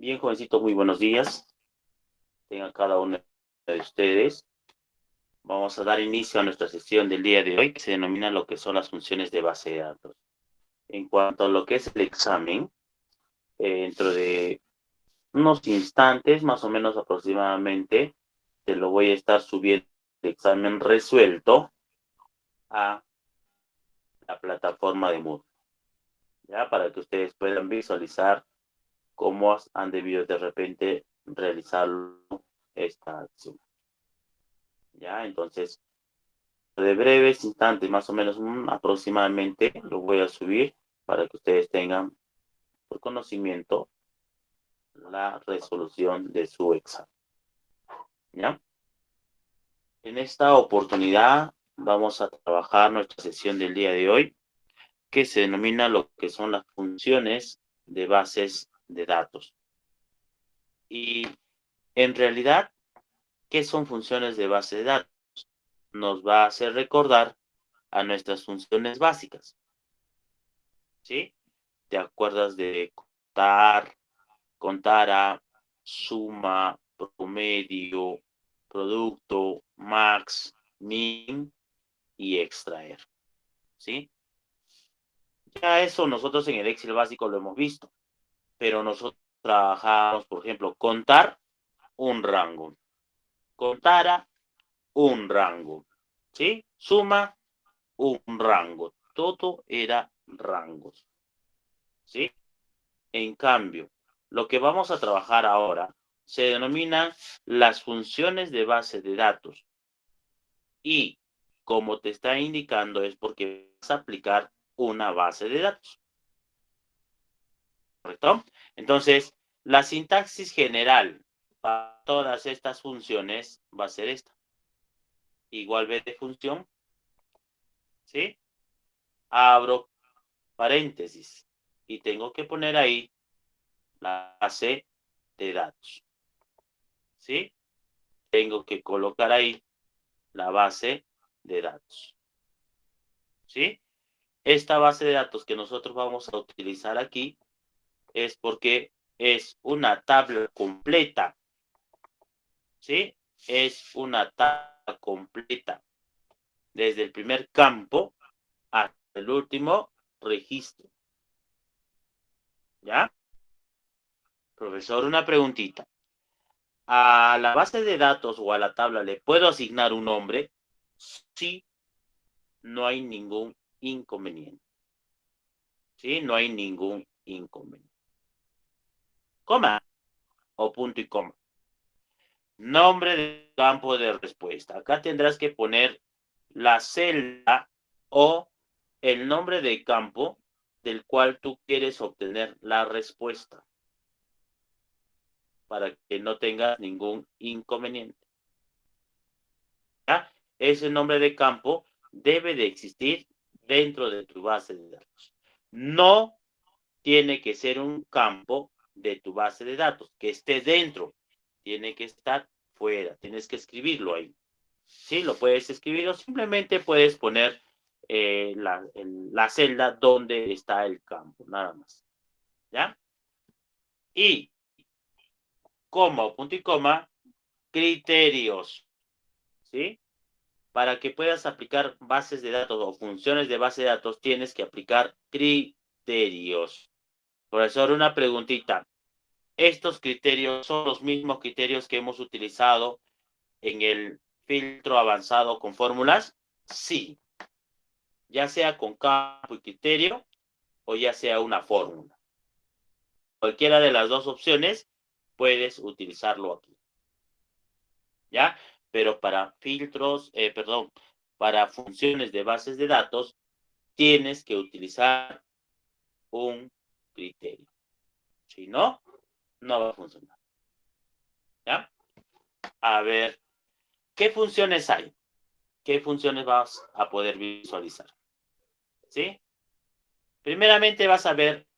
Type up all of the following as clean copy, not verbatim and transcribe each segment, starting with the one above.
Bien, jovencitos, muy buenos días. Tengan cada uno de ustedes. Vamos a dar inicio a nuestra sesión del día de hoy, que se denomina lo que son las funciones de base de datos. En cuanto a lo que es el examen, dentro de unos instantes, más o menos aproximadamente, te lo voy a estar subiendo el examen resuelto a la plataforma de Moodle, ¿ya? Para que ustedes puedan visualizar cómo han debido de repente realizar esta acción. ¿Ya? Entonces, de breves instantes, más o menos aproximadamente, lo voy a subir para que ustedes tengan por conocimiento la resolución de su examen. ¿Ya? En esta oportunidad vamos a trabajar nuestra sesión del día de hoy, que se denomina lo que son las funciones de bases de datos. Y en realidad, ¿qué son funciones de base de datos? Nos va a hacer recordar a nuestras funciones básicas. ¿Sí? ¿Te acuerdas de contar a, suma, promedio, producto, max, min y extraer? ¿Sí? Ya eso nosotros en el Excel básico lo hemos visto, pero nosotros trabajamos, por ejemplo, contar un rango, contar a un rango, ¿sí? Suma un rango, todo era rangos, ¿sí? En cambio, lo que vamos a trabajar ahora se denominan las funciones de base de datos. Y como te está indicando es porque vas a aplicar una base de datos. ¿Correcto? Entonces, la sintaxis general para todas estas funciones va a ser esta. Igual B de función, ¿sí? Abro paréntesis y tengo que poner ahí la base de datos, ¿sí? Tengo que colocar ahí la base de datos, ¿sí? Esta base de datos que nosotros vamos a utilizar aquí es porque es una tabla completa, ¿sí? Es una tabla completa, desde el primer campo hasta el último registro, ¿ya? Profesor, una preguntita. ¿A la base de datos o a la tabla le puedo asignar un nombre? Sí, no hay ningún inconveniente. ¿Sí? No hay ningún inconveniente. Coma o punto y coma. Nombre del campo de respuesta. Acá tendrás que poner la celda o el nombre de campo del cual tú quieres obtener la respuesta para que no tengas ningún inconveniente. ¿Ya? Ese nombre de campo debe de existir dentro de tu base de datos. No tiene que ser un campo de tu base de datos que esté dentro. Tiene que estar fuera. Tienes que escribirlo ahí. Sí, lo puedes escribir o simplemente puedes poner la celda donde está el campo, nada más. ¿Ya? Y, coma, punto y coma, criterios. ¿Sí? Para que puedas aplicar bases de datos o funciones de base de datos, tienes que aplicar criterios. Profesor, una preguntita. ¿Estos criterios son los mismos criterios que hemos utilizado en el filtro avanzado con fórmulas? Sí. Ya sea con campo y criterio o ya sea una fórmula. Cualquiera de las dos opciones puedes utilizarlo aquí. ¿Ya? Pero para filtros, para funciones de bases de datos, tienes que utilizar un criterio. Si no, no va a funcionar. ¿Ya? A ver, ¿qué funciones hay? ¿Qué funciones vas a poder visualizar? ¿Sí? Primeramente vas a ver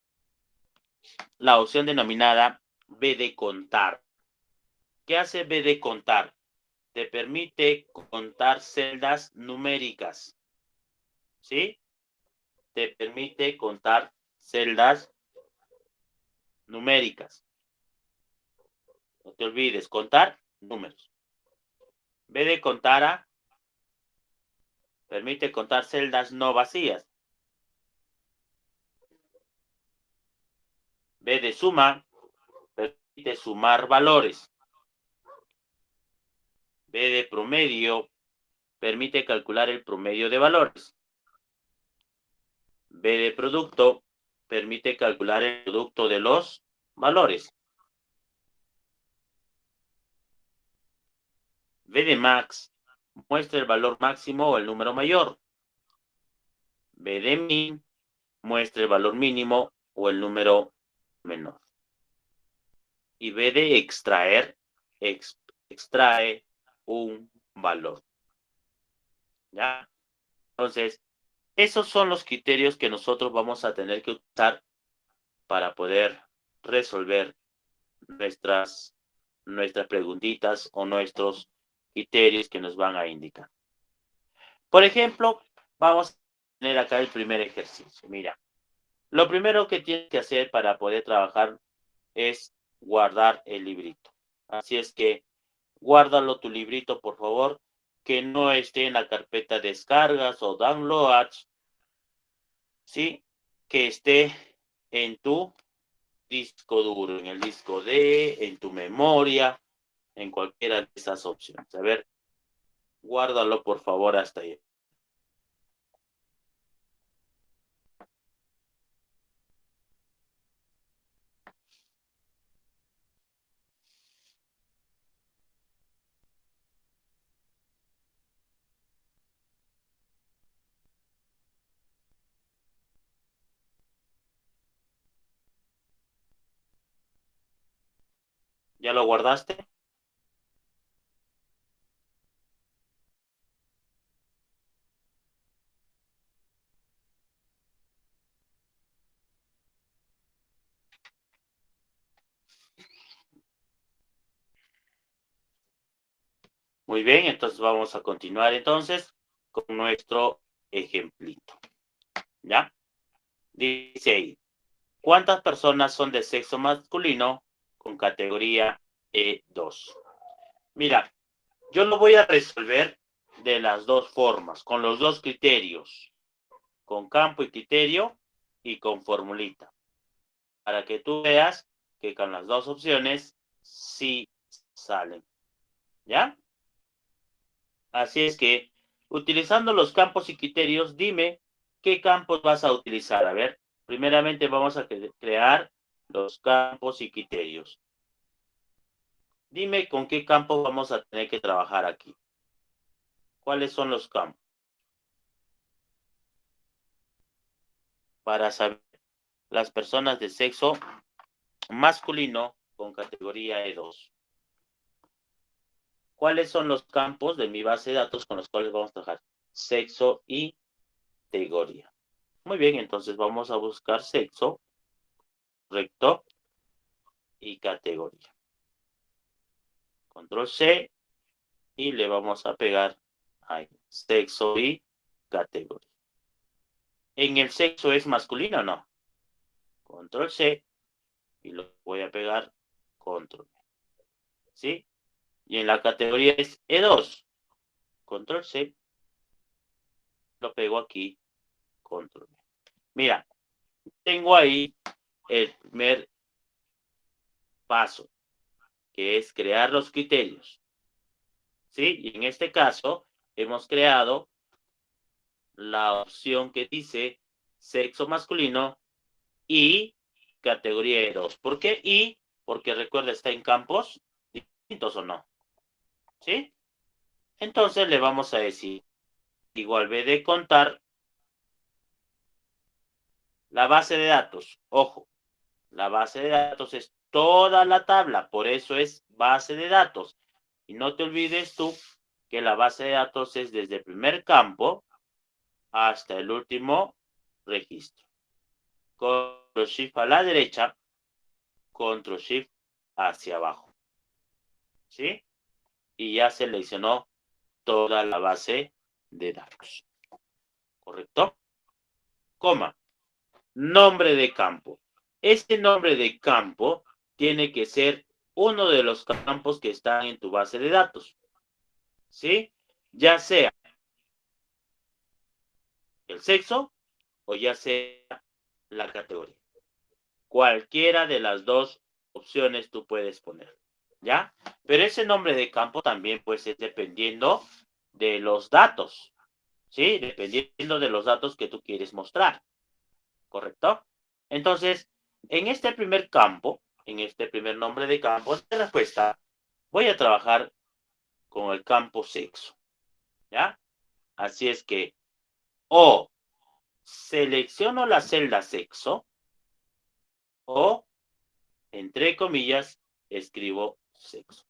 la opción denominada B de contar. ¿Qué hace B de contar? Te permite contar celdas numéricas. ¿Sí? Te permite contar celdas numéricas. No te olvides, contar números. B de contar a, permite contar celdas no vacías. B de suma, permite sumar valores. B de promedio, permite calcular el promedio de valores. B de producto, permite calcular el producto de los valores. B de max, muestra el valor máximo o el número mayor. B de min, muestra el valor mínimo o el número menor. Y B de extraer, extrae un valor. ¿Ya? Entonces, esos son los criterios que nosotros vamos a tener que usar para poder resolver nuestras preguntitas o nuestros criterios que nos van a indicar. Por ejemplo, vamos a tener acá el primer ejercicio. Mira, lo primero que tienes que hacer para poder trabajar es guardar el librito. Así es que guárdalo tu librito, por favor, que no esté en la carpeta descargas o downloads, ¿sí? Que esté en tu disco duro, en el disco D, en tu memoria, en cualquiera de esas opciones. A ver, guárdalo, por favor, hasta ahí. ¿Ya lo guardaste? Muy bien, entonces vamos a continuar entonces con nuestro ejemplito. ¿Ya? Dice ahí, ¿cuántas personas son de sexo masculino con categoría E2? Mira, yo lo voy a resolver de las dos formas, con los dos criterios, con campo y criterio y con formulita, para que tú veas que con las dos opciones sí salen. ¿Ya? Así es que, utilizando los campos y criterios, dime qué campos vas a utilizar. A ver, primeramente vamos a crear los campos y criterios. Dime con qué campo vamos a tener que trabajar aquí. ¿Cuáles son los campos? Para saber las personas de sexo masculino con categoría E2. ¿Cuáles son los campos de mi base de datos con los cuales vamos a trabajar? Sexo y categoría. Muy bien, entonces vamos a buscar sexo, correcto, y categoría. Control C y le vamos a pegar ahí, sexo y categoría. ¿En el sexo es masculino o no? Control C y lo voy a pegar control V. ¿Sí? Y en la categoría es E2. Control C. Lo pego aquí, control V. Mira, tengo ahí el primer paso, que es crear los criterios. ¿Sí? Y en este caso, hemos creado la opción que dice sexo masculino y categoría E2. ¿Por qué y? Porque recuerda, está en campos distintos o no. ¿Sí? Entonces le vamos a decir, igual B de contar la base de datos. Ojo, la base de datos es toda la tabla, por eso es base de datos. Y no te olvides tú que la base de datos es desde el primer campo hasta el último registro. Control Shift a la derecha, Control Shift hacia abajo. ¿Sí? Y ya seleccionó toda la base de datos. ¿Correcto? Coma. Nombre de campo. Este nombre de campo tiene que ser uno de los campos que están en tu base de datos, ¿sí? Ya sea el sexo o ya sea la categoría. Cualquiera de las dos opciones tú puedes poner, ¿ya? Pero ese nombre de campo también pues es dependiendo de los datos, ¿sí? Dependiendo de los datos que tú quieres mostrar, ¿correcto? Entonces, en este primer campo, en este primer nombre de campo de respuesta, voy a trabajar con el campo sexo, ¿ya? Así es que, o selecciono la celda sexo, o, entre comillas, escribo sexo.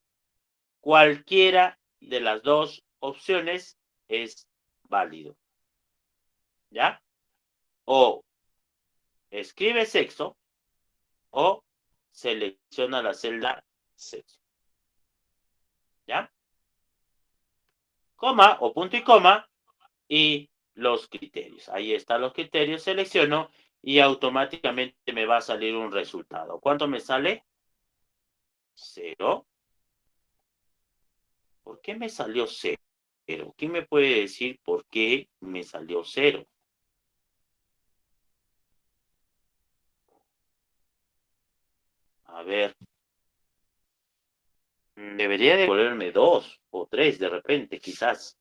Cualquiera de las dos opciones es válido, ¿ya? O escribe sexo o selecciona la celda sexo, ¿ya? Coma o punto y coma y los criterios. Ahí están los criterios, selecciono y automáticamente me va a salir un resultado. ¿Cuánto me sale? 0. ¿Por qué me salió 0? ¿Quién me puede decir por qué me salió 0? A ver, debería devolverme 2 o 3 de repente, quizás.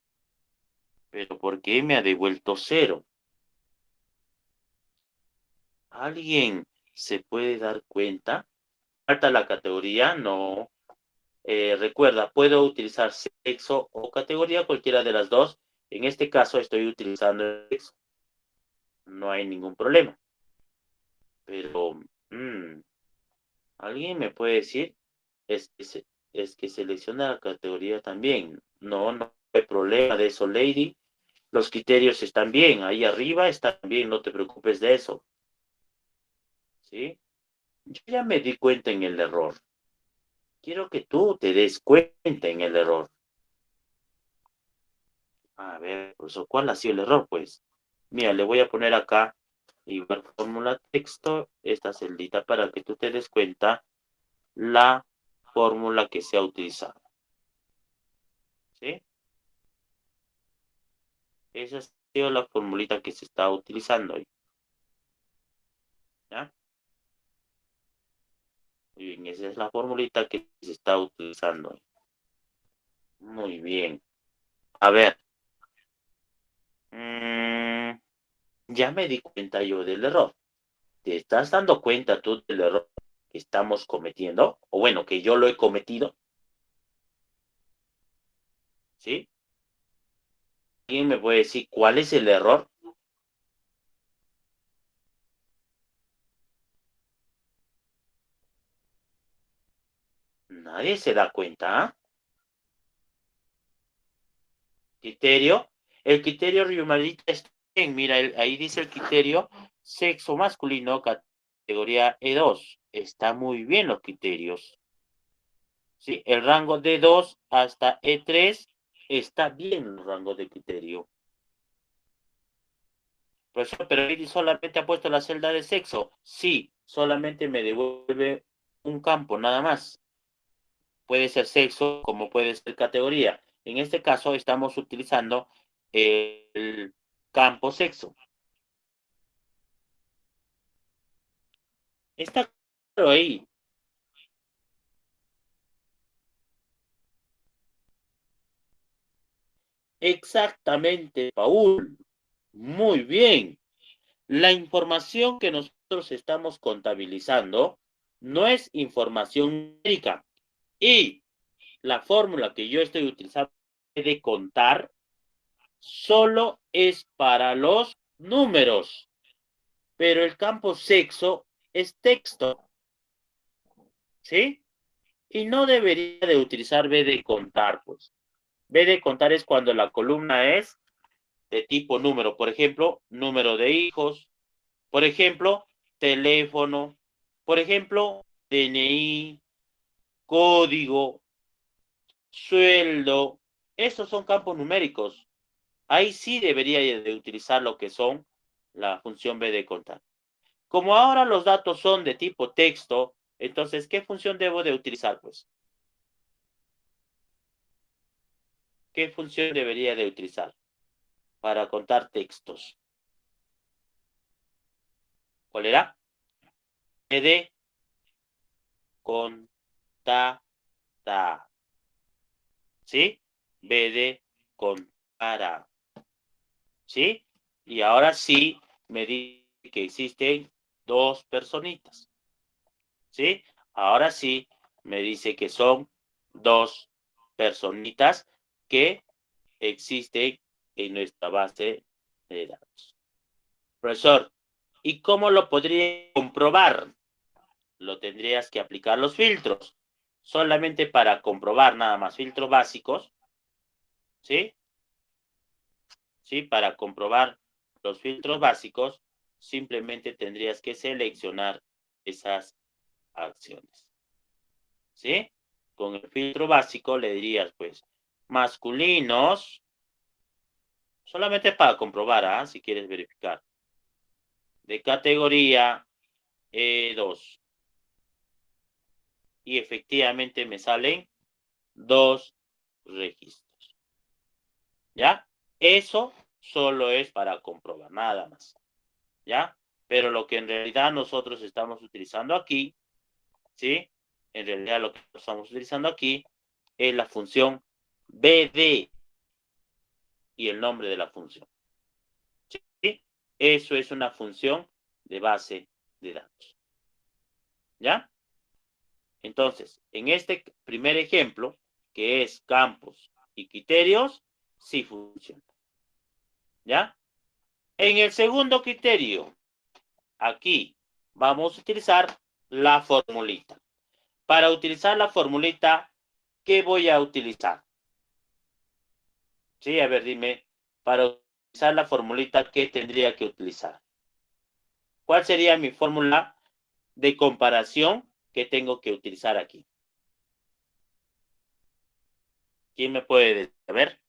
Pero ¿por qué me ha devuelto 0? ¿Alguien se puede dar cuenta? ¿Falta la categoría? No. Recuerda, puedo utilizar sexo o categoría, cualquiera de las dos. En este caso estoy utilizando el sexo. No hay ningún problema. Pero, ¿alguien me puede decir? Es que, es que selecciona la categoría también. No, no hay problema de eso, Lady. Los criterios están bien. Ahí arriba están bien. No te preocupes de eso. ¿Sí? Yo ya me di cuenta en el error. Quiero que tú te des cuenta en el error. A ver, profesor, ¿cuál ha sido el error? Pues, mira, le voy a poner acá igual fórmula texto, esta celdita para que tú te des cuenta la fórmula que se ha utilizado. ¿Sí? Esa ha sido la formulita que se está utilizando ahí. ¿Ya? Muy bien, esa es la formulita que se está utilizando ahí. Muy bien. A ver. Ya me di cuenta yo del error. ¿Te estás dando cuenta tú del error que estamos cometiendo? O bueno, que yo lo he cometido. ¿Sí? ¿Quién me puede decir cuál es el error? Nadie se da cuenta, ¿ah? Criterio. El criterio Riumalita está bien. Mira, ahí dice el criterio sexo masculino, categoría E2. Está muy bien los criterios. ¿Sí? El rango de 2 hasta E3 está bien el rango de criterio. Profesor, pero ahí solamente ha puesto la celda de sexo. Sí, solamente me devuelve un campo, nada más. Puede ser sexo como puede ser categoría. En este caso estamos utilizando el campo sexo. Está claro ahí. Exactamente, Paul. Muy bien. La información que nosotros estamos contabilizando no es información numérica. Y la fórmula que yo estoy utilizando de contar solo es para los números, pero el campo sexo es texto, ¿sí? Y no debería de utilizar B de contar, pues. B de contar es cuando la columna es de tipo número, por ejemplo, número de hijos, por ejemplo, teléfono, por ejemplo, DNI, código, sueldo, estos son campos numéricos. Ahí sí debería de utilizar lo que son la función B de contar. Como ahora los datos son de tipo texto, Entonces, ¿qué función debo de utilizar, pues? ¿Qué función debería de utilizar para contar textos? ¿Cuál era? De contar. ¿Sí? B de contar. ¿Sí? Y ahora sí me dice que existen dos personitas. ¿Sí? Ahora sí me dice que son dos personitas que existen en nuestra base de datos. Profesor, ¿y cómo lo podría comprobar? Lo tendrías que aplicar los filtros. Solamente para comprobar nada más filtros básicos, ¿sí? ¿Sí? Para comprobar los filtros básicos, simplemente tendrías que seleccionar esas acciones. ¿Sí? Con el filtro básico le dirías, pues, masculinos, solamente para comprobar, ¿ah? Si quieres verificar. De categoría E2. Y efectivamente me salen dos registros. ¿Ya? Eso solo es para comprobar, nada más. ¿Ya? Pero lo que en realidad nosotros estamos utilizando aquí, ¿sí? En realidad lo que estamos utilizando aquí es la función BD y el nombre de la función. ¿Sí? Eso es una función de base de datos. ¿Ya? Entonces, en este primer ejemplo, que es campos y criterios, sí funciona. ¿Ya? En el segundo criterio, aquí vamos a utilizar la formulita. Para utilizar la formulita, ¿qué voy a utilizar? Sí, a ver, dime, para utilizar la formulita, ¿qué tendría que utilizar? ¿Cuál sería mi fórmula de comparación que tengo que utilizar aquí? ¿Quién me puede decir? A ver.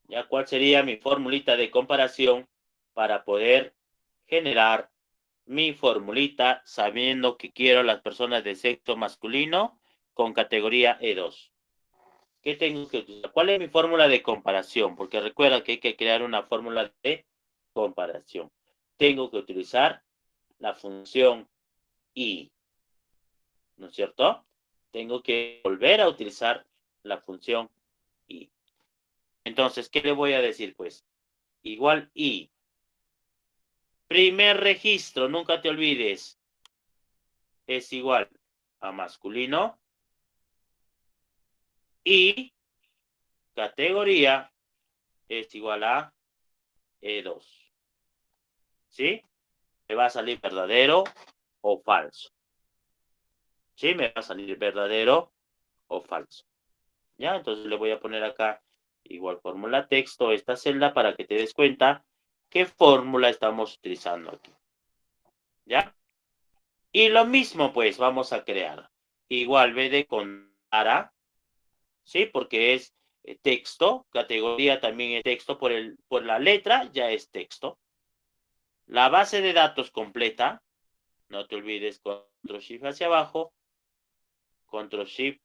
¿Ya cuál sería mi formulita de comparación para poder generar mi formulita sabiendo que quiero las personas de sexo masculino con categoría E2? ¿Qué tengo que utilizar? ¿Cuál es mi fórmula de comparación? Porque recuerda que hay que crear una fórmula de comparación. Tengo que utilizar la función i, ¿no es cierto? Tengo que volver a utilizar la función i. Entonces, ¿qué le voy a decir? Pues, igual i. Primer registro, nunca te olvides, es igual a masculino y categoría es igual a E2. ¿Sí? Me va a salir verdadero o falso. ¿Sí? Me va a salir verdadero o falso. ¿Ya? Entonces le voy a poner acá igual fórmula texto, esta celda para que te des cuenta qué fórmula estamos utilizando aquí. ¿Ya? Y lo mismo pues vamos a crear. Igual B de contara, ¿sí? Porque es texto, categoría también es texto, por la letra ya es texto. La base de datos completa, no te olvides, control shift hacia abajo, control shift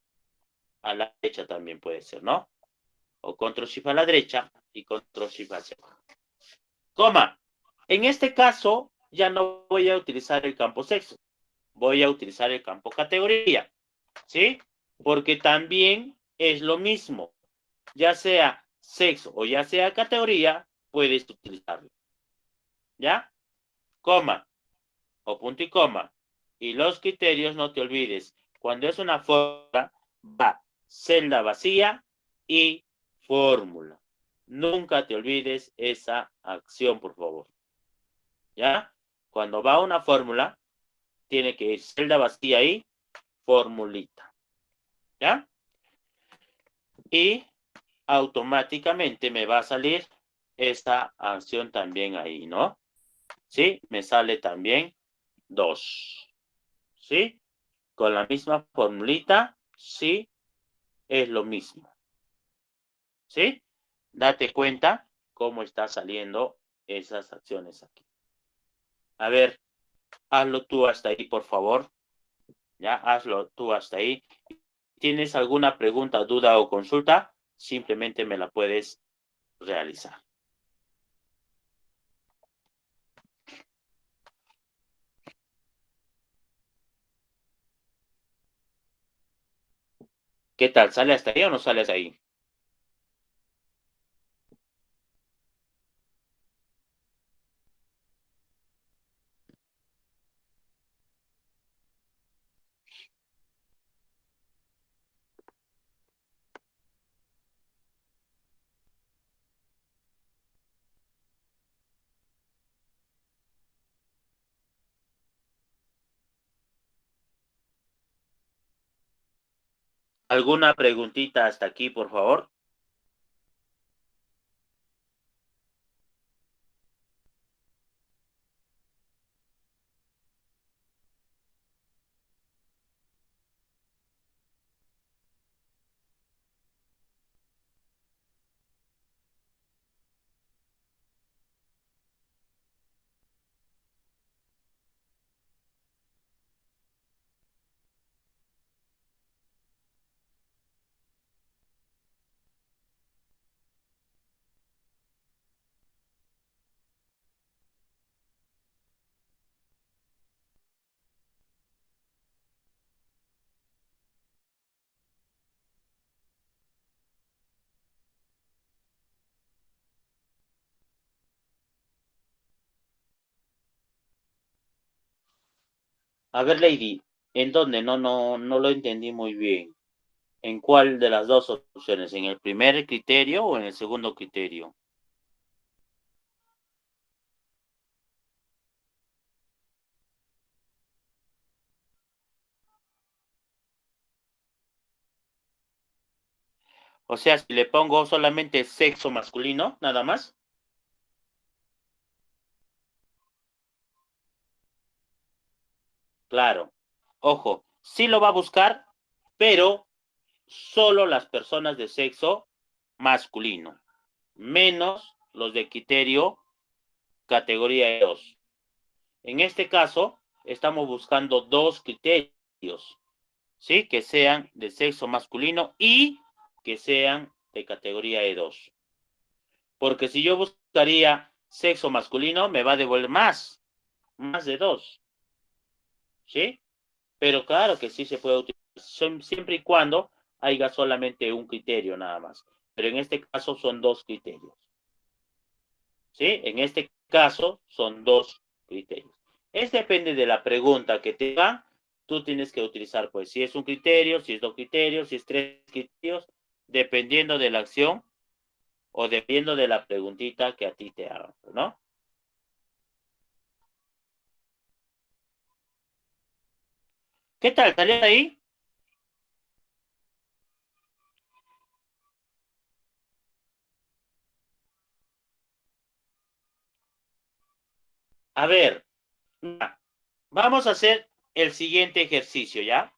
a la derecha también puede ser, ¿no? O control shift a la derecha y control shift hacia abajo. Coma. En este caso, ya no voy a utilizar el campo sexo, voy a utilizar el campo categoría, ¿sí? Porque también es lo mismo, ya sea sexo o ya sea categoría, puedes utilizarlo. ¿Ya? Coma o punto y coma. Y los criterios, no te olvides, cuando es una fórmula, va celda vacía y fórmula. Nunca te olvides esa acción, por favor. ¿Ya? Cuando va una fórmula, tiene que ir celda vacía y formulita. ¿Ya? Y automáticamente me va a salir esta acción también ahí, ¿no? ¿Sí? Me sale también 2. ¿Sí? Con la misma formulita, sí, es lo mismo. ¿Sí? Date cuenta cómo está saliendo esas acciones aquí. A ver, hazlo tú hasta ahí, por favor. Ya, hazlo tú hasta ahí. ¿Tienes alguna pregunta, duda o consulta? Simplemente me la puedes realizar. ¿Qué tal? ¿Sale hasta ahí o no sale hasta ahí? ¿Alguna preguntita hasta aquí, por favor? A ver, Lady, ¿en dónde? No lo entendí muy bien. ¿En cuál de las dos opciones? ¿En el primer criterio o en el segundo criterio? O sea, si le pongo solamente sexo masculino, nada más. Claro. Ojo, sí lo va a buscar, pero solo las personas de sexo masculino, menos los de criterio categoría 2. En este caso, estamos buscando dos criterios, ¿sí? Que sean de sexo masculino y que sean de categoría E2. Porque si yo buscaría sexo masculino, me va a devolver más de dos, ¿sí? Pero claro que sí se puede utilizar, siempre y cuando haya solamente un criterio nada más. Pero en este caso son dos criterios, ¿sí? En este caso son dos criterios. Es depende de la pregunta que te va, tú tienes que utilizar, pues, si es un criterio, si es dos criterios, si es tres criterios, dependiendo de la acción o dependiendo de la preguntita que a ti te hagan, ¿no? ¿Qué tal? ¿Salió ahí? A ver, vamos a hacer el siguiente ejercicio, ¿ya?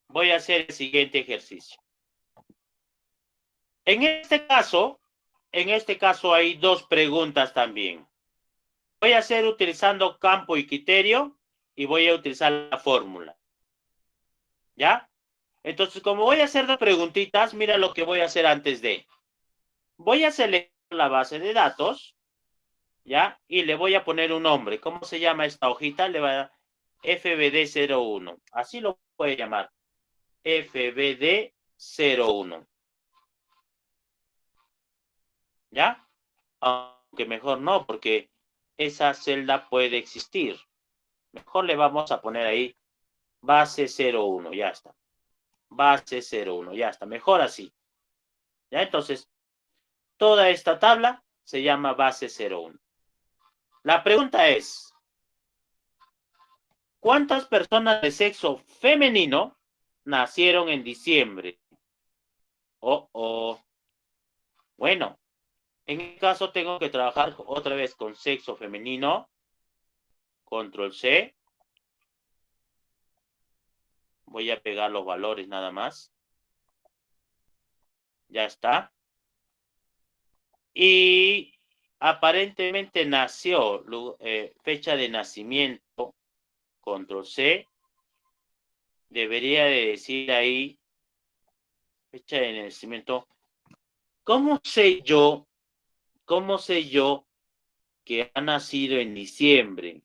Voy a hacer el siguiente ejercicio. En este caso hay dos preguntas también. Voy a hacer utilizando campo y criterio y voy a utilizar la fórmula. ¿Ya? Entonces, como voy a hacer dos preguntitas, mira lo que voy a hacer antes de. Voy a seleccionar la base de datos, ¿ya? Y le voy a poner un nombre. ¿Cómo se llama esta hojita? Le va a dar FBD01. Así lo voy a llamar. FBD01. ¿Ya? Aunque mejor no, porque esa celda puede existir. Mejor le vamos a poner ahí base 01, ya está. Base 01, ya está. Mejor así. ¿Ya? Entonces, toda esta tabla se llama base 01. La pregunta es, ¿cuántas personas de sexo femenino nacieron en diciembre? Oh. Bueno, en el caso tengo que trabajar otra vez con sexo femenino. Control C. Voy a pegar los valores nada más. Ya está. Y aparentemente nació, fecha de nacimiento, control C, debería de decir ahí, fecha de nacimiento. ¿Cómo sé yo que ha nacido en diciembre?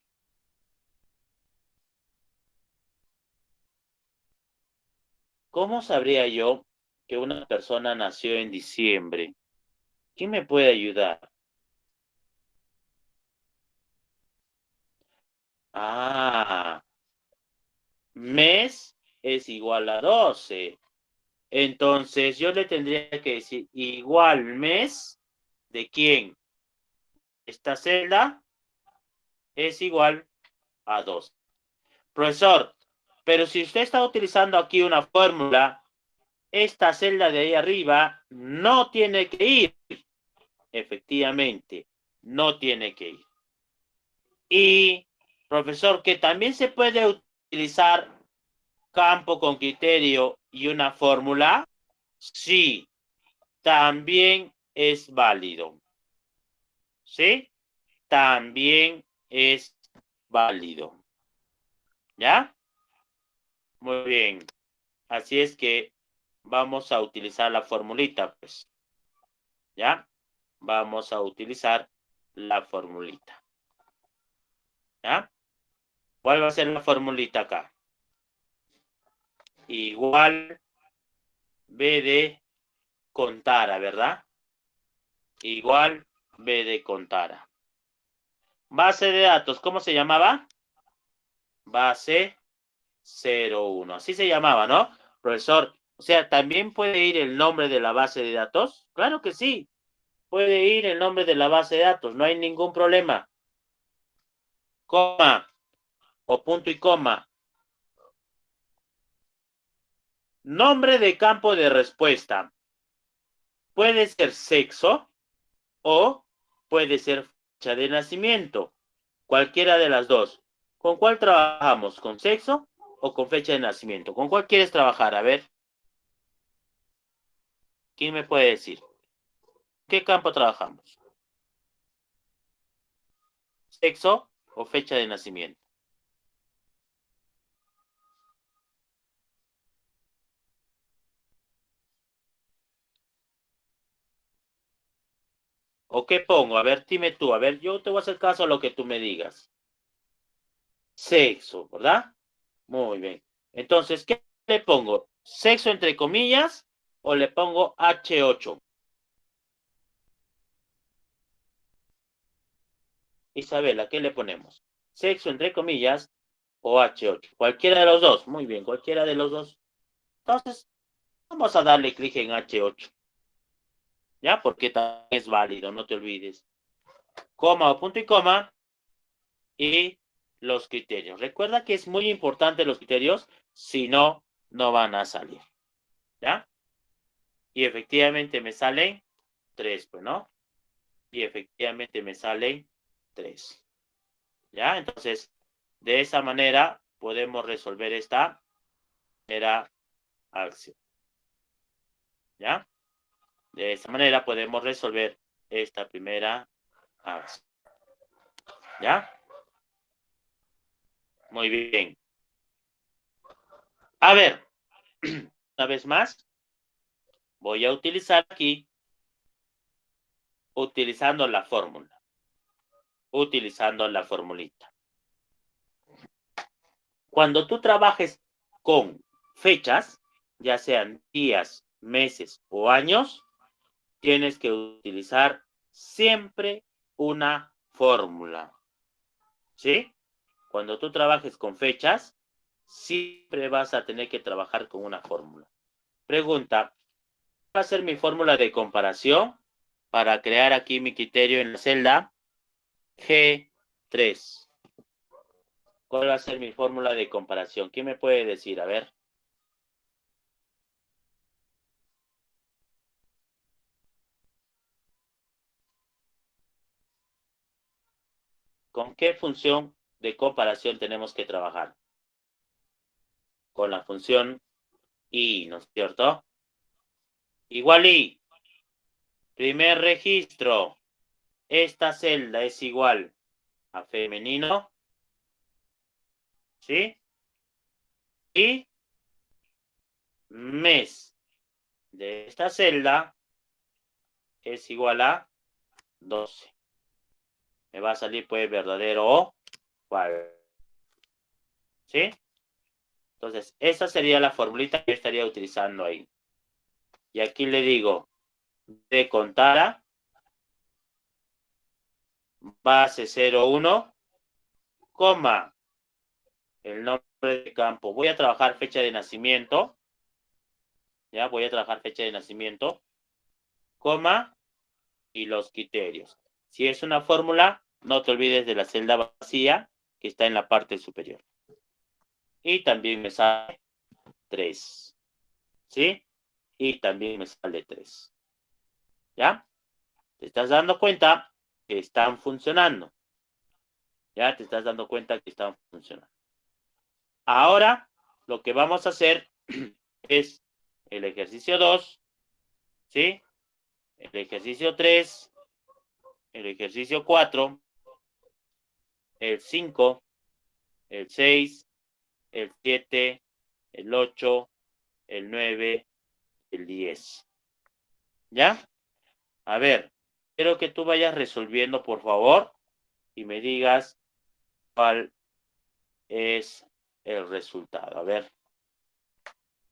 ¿Cómo sabría yo que una persona nació en diciembre? ¿Quién me puede ayudar? Ah, mes es igual a 12. Entonces yo le tendría que decir igual mes de quién. Esta celda es igual a 2. Profesor, pero si usted está utilizando aquí una fórmula, esta celda de ahí arriba no tiene que ir. Efectivamente, no tiene que ir. Y, profesor, que también se puede utilizar campo con criterio y una fórmula, sí, también es válido. ¿Sí? También es válido. ¿Ya? Muy bien. Así es que vamos a utilizar la formulita, pues. ¿Ya? Vamos a utilizar la formulita. ¿Ya? ¿Cuál va a ser la formulita acá? Igual B de contara, ¿verdad? Igual B de contara. Base de datos, ¿cómo se llamaba? Base 01. Así se llamaba, ¿no? Profesor, o sea, ¿también puede ir el nombre de la base de datos? Claro que sí, puede ir el nombre de la base de datos, no hay ningún problema. Coma o punto y coma. Nombre de campo de respuesta. Puede ser sexo o puede ser fecha de nacimiento. Cualquiera de las dos. ¿Con cuál trabajamos? ¿Con sexo o con fecha de nacimiento? ¿Con cuál quieres trabajar? A ver, ¿quién me puede decir? ¿Qué campo trabajamos? ¿Sexo o fecha de nacimiento? ¿O qué pongo? A ver, dime tú. A ver, yo te voy a hacer caso a lo que tú me digas. Sexo, ¿verdad? Muy bien. Entonces, ¿qué le pongo? ¿Sexo entre comillas o le pongo H8? Isabela, ¿qué le ponemos? ¿Sexo entre comillas o H8? Cualquiera de los dos. Muy bien, cualquiera de los dos. Entonces, vamos a darle clic en H8. ¿Ya? Porque también es válido, no te olvides. Coma o punto y coma. Y los criterios. Recuerda que es muy importante los criterios, si no, no van a salir. ¿Ya? Y efectivamente me salen 3, pues, ¿no? Y efectivamente me salen 3. ¿Ya? Entonces, de esa manera podemos resolver esta primera acción. ¿Ya? De esa manera podemos resolver esta primera acción. ¿Ya? Muy bien. A ver, una vez más, voy a utilizar aquí, utilizando la fórmula. Utilizando la formulita. Cuando tú trabajes con fechas, ya sean días, meses o años, tienes que utilizar siempre una fórmula. ¿Sí? Cuando tú trabajes con fechas, siempre vas a tener que trabajar con una fórmula. Pregunta, ¿cuál va a ser mi fórmula de comparación para crear aquí mi criterio en la celda G3? ¿Cuál va a ser mi fórmula de comparación? ¿Quién me puede decir? A ver. ¿Con qué función de comparación tenemos que trabajar? Con la función y, ¿no es cierto? Igual y, primer registro, esta celda es igual a femenino, ¿sí? Y mes de esta celda es igual a 12. Me va a salir pues verdadero o falso, ¿sí? Entonces, esa sería la formulita que yo estaría utilizando ahí. Y aquí le digo, de contara, base 01, coma, el nombre de campo. Voy a trabajar fecha de nacimiento, ¿ya? Voy a trabajar fecha de nacimiento, coma, y los criterios. Si es una fórmula, no te olvides de la celda vacía que está en la parte superior. Y también me sale 3, ¿sí? Y también me sale 3. ¿Ya? ¿Te estás dando cuenta que están funcionando? ¿Ya? Te estás dando cuenta que están funcionando. Ahora, lo que vamos a hacer es el ejercicio 2, ¿sí? El ejercicio 3, el ejercicio 4, el 5, el 6, el 7, el 8, el 9, el 10. ¿Ya? A ver, quiero que tú vayas resolviendo, por favor, y me digas cuál es el resultado. A ver,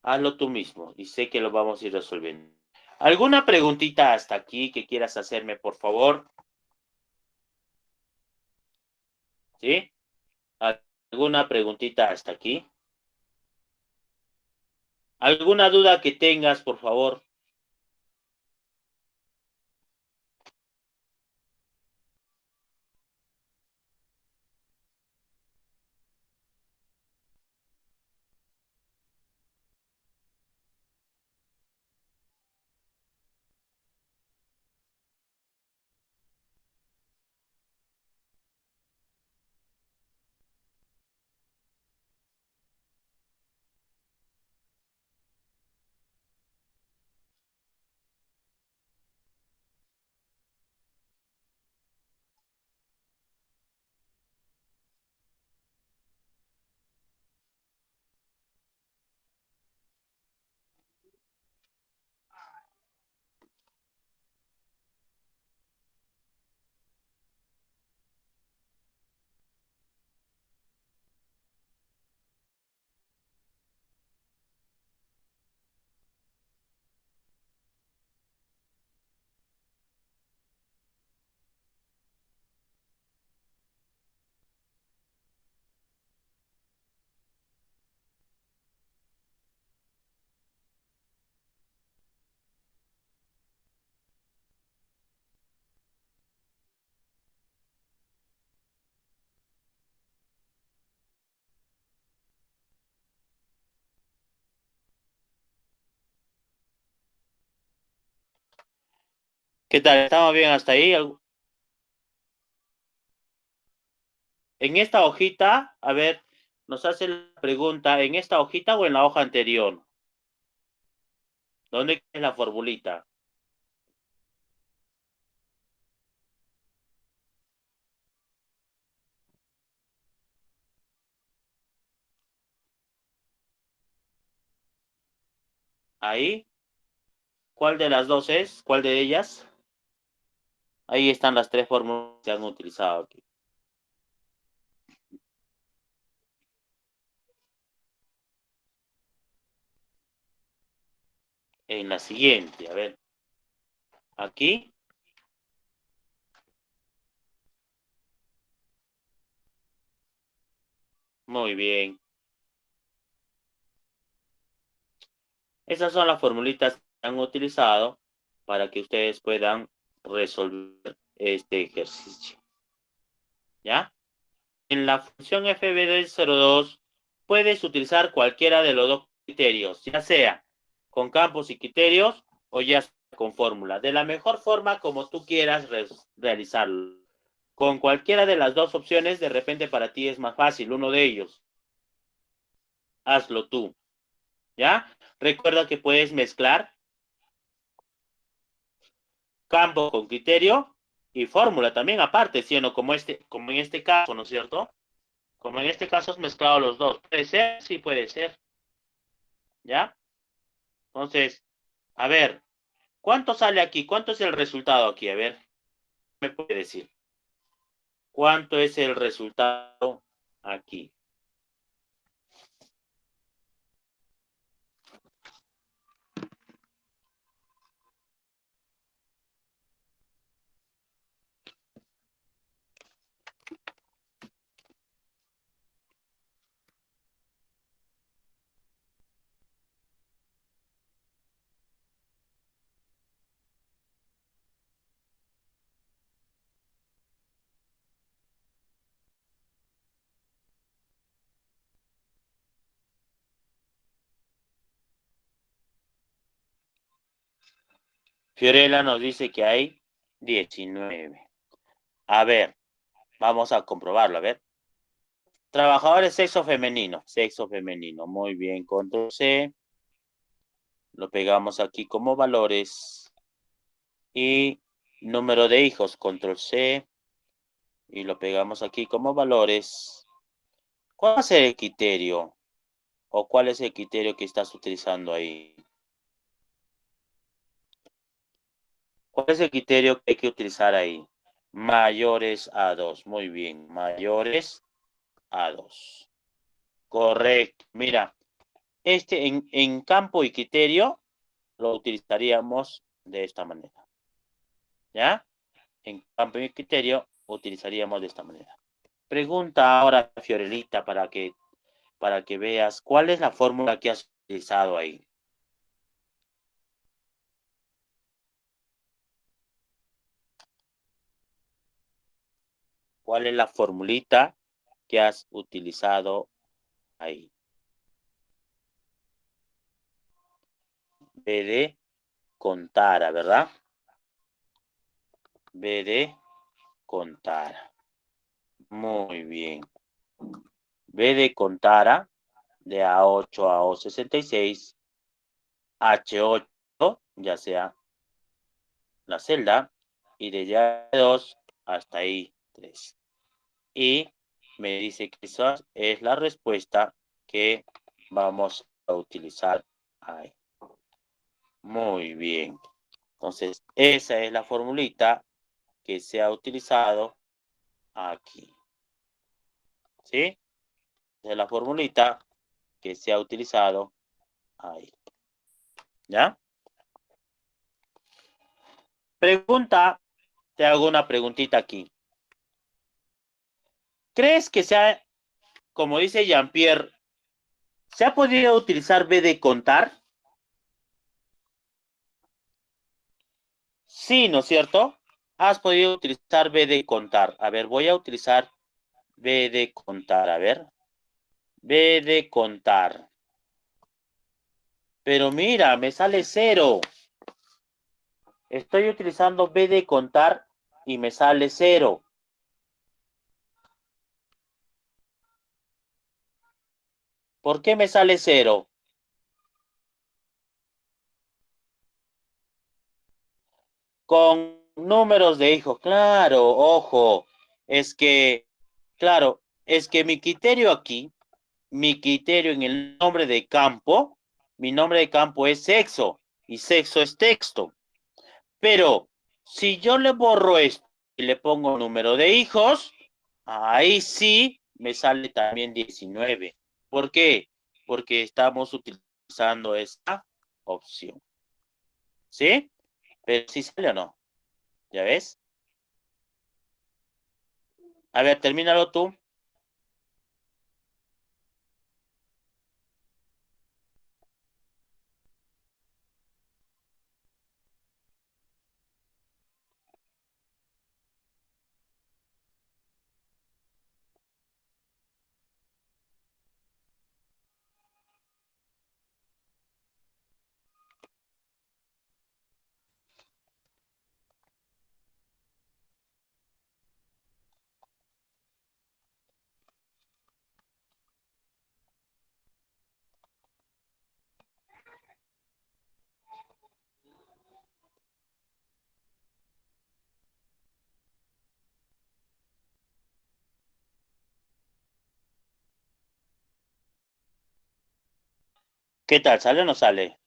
hazlo tú mismo y sé que lo vamos a ir resolviendo. ¿Alguna preguntita hasta aquí que quieras hacerme, por favor? ¿Sí? ¿Alguna preguntita hasta aquí? ¿Alguna duda que tengas, por favor? ¿Qué tal? ¿Estamos bien hasta ahí? En esta hojita, a ver, nos hace la pregunta, ¿en esta hojita o en la hoja anterior? ¿Dónde es la formulita? Ahí. ¿Cuál de las dos es? ¿Cuál de ellas? Ahí están las tres fórmulas que se han utilizado aquí. En la siguiente, a ver. Aquí. Muy bien. Esas son las formulitas que han utilizado para que ustedes puedan resolver este ejercicio. ¿Ya? En la función fb02 puedes utilizar cualquiera de los dos criterios, ya sea con campos y criterios o ya sea con fórmula. De la mejor forma como tú quieras realizarlo. Con cualquiera de las dos opciones, de repente para ti es más fácil uno de ellos. Hazlo tú. ¿Ya? Recuerda que puedes mezclar campo con criterio y fórmula también aparte, ¿sí o no? Como en este caso, ¿no es cierto? Como en este caso has mezclado los dos. ¿Puede ser? Sí, puede ser. ¿Ya? Entonces, a ver, ¿cuánto sale aquí? ¿Cuánto es el resultado aquí? A ver, ¿me puede decir? ¿Cuánto es el resultado aquí? Fiorella nos dice que hay 19. A ver, vamos a comprobarlo, a ver. Trabajadores sexo femenino. Muy bien, control C. Lo pegamos aquí como valores. Y número de hijos, control C. Y lo pegamos aquí como valores. ¿Cuál es el criterio? ¿O cuál es el criterio que estás utilizando ahí? ¿Cuál es el criterio que hay que utilizar ahí? Mayores a 2. Muy bien, mayores a 2. Correcto. Mira, en campo y criterio lo utilizaríamos de esta manera. ¿Ya? En campo y criterio utilizaríamos de esta manera. Pregunta ahora, Fiorelita, para que veas cuál es la fórmula que has utilizado ahí. ¿Cuál es la formulita que has utilizado ahí? B de contara, ¿verdad? B de contara. Muy bien. B de contara, de A8 a O66, H8, ya sea la celda, y de ya 2 hasta ahí 3. Y me dice que esa es la respuesta que vamos a utilizar ahí. Muy bien. Entonces, esa es la formulita que se ha utilizado aquí. ¿Sí? Esa es la formulita que se ha utilizado ahí. ¿Ya? Pregunta, te hago una preguntita aquí. ¿Crees que sea, como dice Jean-Pierre, se ha podido utilizar B de contar? Sí, ¿no es cierto? Has podido utilizar B de contar. A ver, voy a utilizar B de contar. A ver. B de contar. Pero mira, me sale cero. Estoy utilizando B de contar y me sale cero. ¿Por qué me sale cero? Con números de hijos. Claro, ojo. Es que, claro, es que mi criterio en el nombre de campo, mi nombre de campo es sexo y sexo es texto. Pero si yo le borro esto y le pongo número de hijos, ahí sí me sale también 19. ¿Por qué? Porque estamos utilizando esta opción. ¿Sí? Pero sí sale o no. ¿Ya ves? A ver, termínalo tú. ¿Qué tal? ¿Sale o no sale?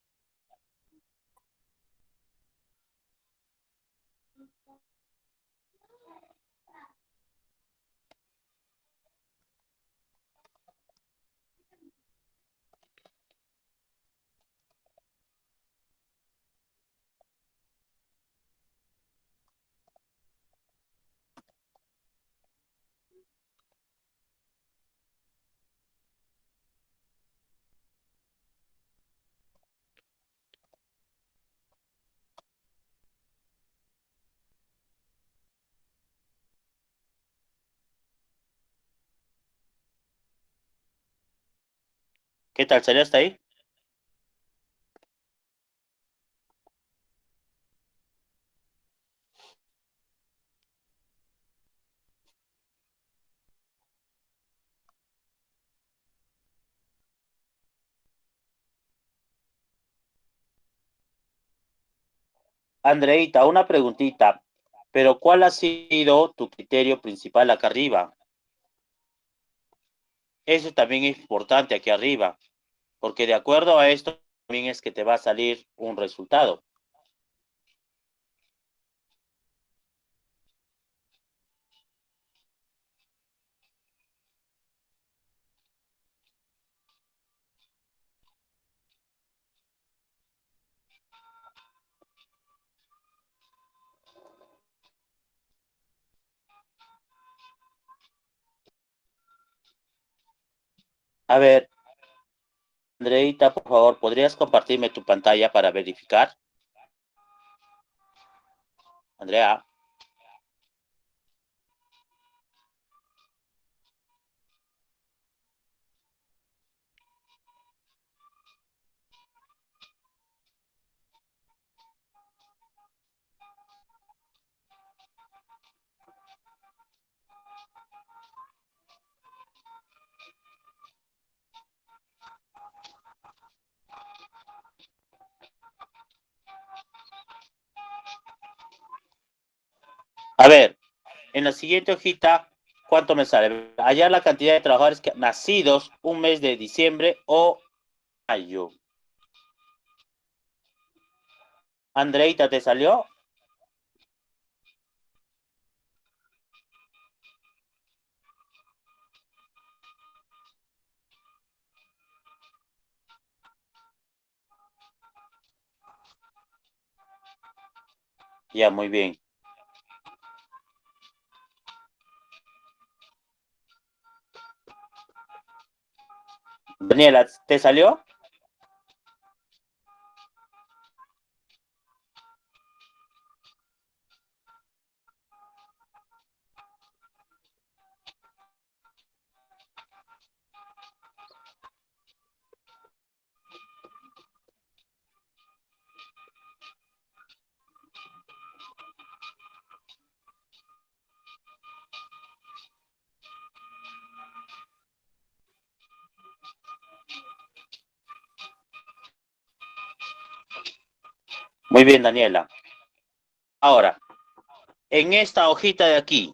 ¿Qué tal? ¿Salió hasta ahí? Andreita, una preguntita. Pero ¿cuál ha sido tu criterio principal acá arriba? Eso también es importante aquí arriba, porque de acuerdo a esto también es que te va a salir un resultado. A ver, Andreita, por favor, ¿podrías compartirme tu pantalla para verificar? Andrea, a ver, en la siguiente hojita, ¿cuánto me sale? Allá la cantidad de trabajadores nacidos un mes de diciembre o mayo. Andreita, ¿te salió? Ya, muy bien. Daniela, ¿te salió? Muy bien, Daniela. Ahora, en esta hojita de aquí,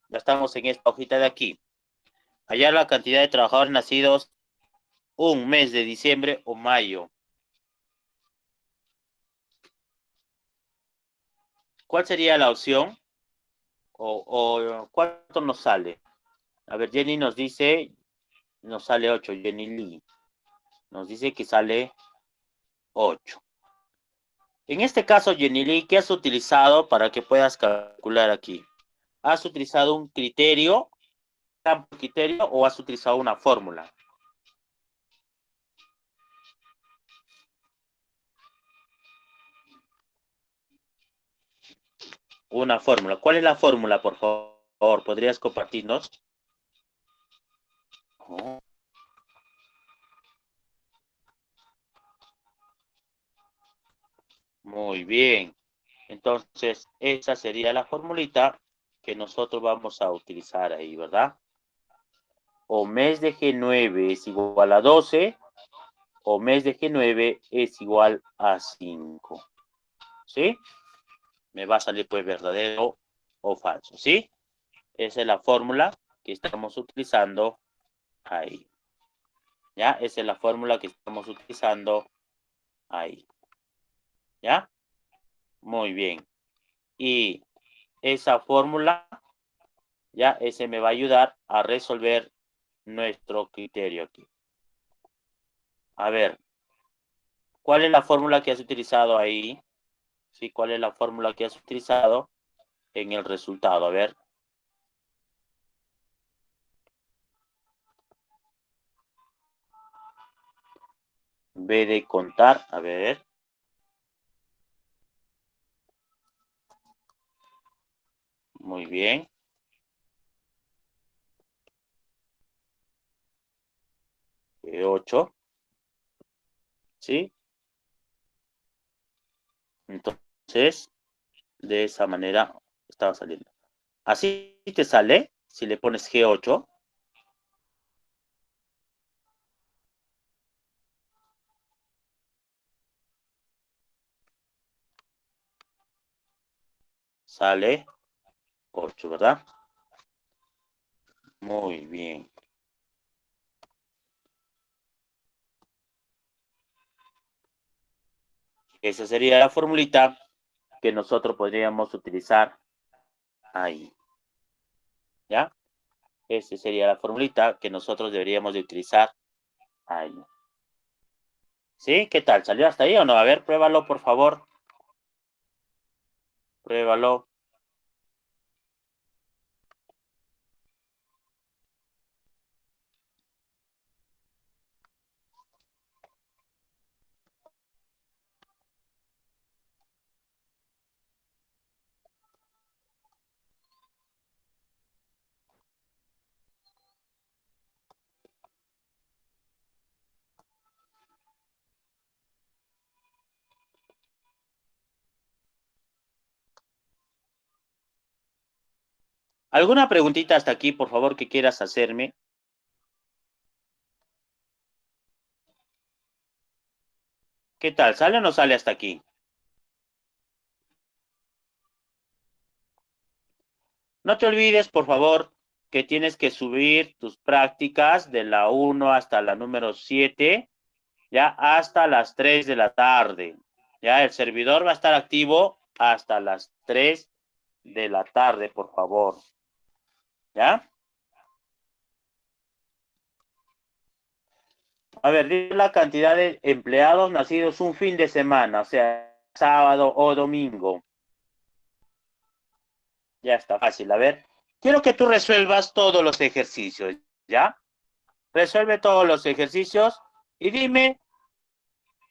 ya estamos en esta hojita de aquí, hallar la cantidad de trabajadores nacidos un mes de diciembre o mayo. ¿Cuál sería la opción? O cuánto nos sale? A ver, Jenny nos dice, nos sale 8. Jenny Lee nos dice que sale 8. En este caso, Jenny Lee, ¿qué has utilizado para que puedas calcular aquí? ¿Has utilizado un criterio, campo criterio, o has utilizado una fórmula? Una fórmula. ¿Cuál es la fórmula, por favor? ¿Podrías compartirnos? Oh, muy bien. Entonces, esa sería la formulita que nosotros vamos a utilizar ahí, ¿verdad? O mes de G9 es igual a 12, o mes de G9 es igual a 5. ¿Sí? Me va a salir pues verdadero o falso, ¿sí? Esa es la fórmula que estamos utilizando ahí. ¿Ya? Esa es la fórmula que estamos utilizando ahí. ¿Ya? Muy bien. Y esa fórmula, ya, ese me va a ayudar a resolver nuestro criterio aquí. A ver, ¿cuál es la fórmula que has utilizado ahí? ¿Sí? ¿Cuál es la fórmula que has utilizado en el resultado? A ver. B de contar, a ver. Muy bien. 8, ¿sí? Entonces, de esa manera estaba saliendo. Así te sale si le pones G8. Sale 8, ¿verdad? Muy bien. Esa sería la formulita que nosotros podríamos utilizar ahí. ¿Ya? Esa sería la formulita que nosotros deberíamos de utilizar ahí. ¿Sí? ¿Qué tal? ¿Salió hasta ahí o no? A ver, pruébalo, por favor. Pruébalo. ¿Alguna preguntita hasta aquí, por favor, que quieras hacerme? ¿Qué tal? ¿Sale o no sale hasta aquí? No te olvides, por favor, que tienes que subir tus prácticas de la 1 hasta la número 7, ya hasta las 3 de la tarde. Ya el servidor va a estar activo hasta las 3 de la tarde, por favor. ¿Ya? A ver, dime la cantidad de empleados nacidos un fin de semana, o sea, sábado o domingo. Ya está fácil. A ver, quiero que tú resuelvas todos los ejercicios, ¿ya? Resuelve todos los ejercicios y dime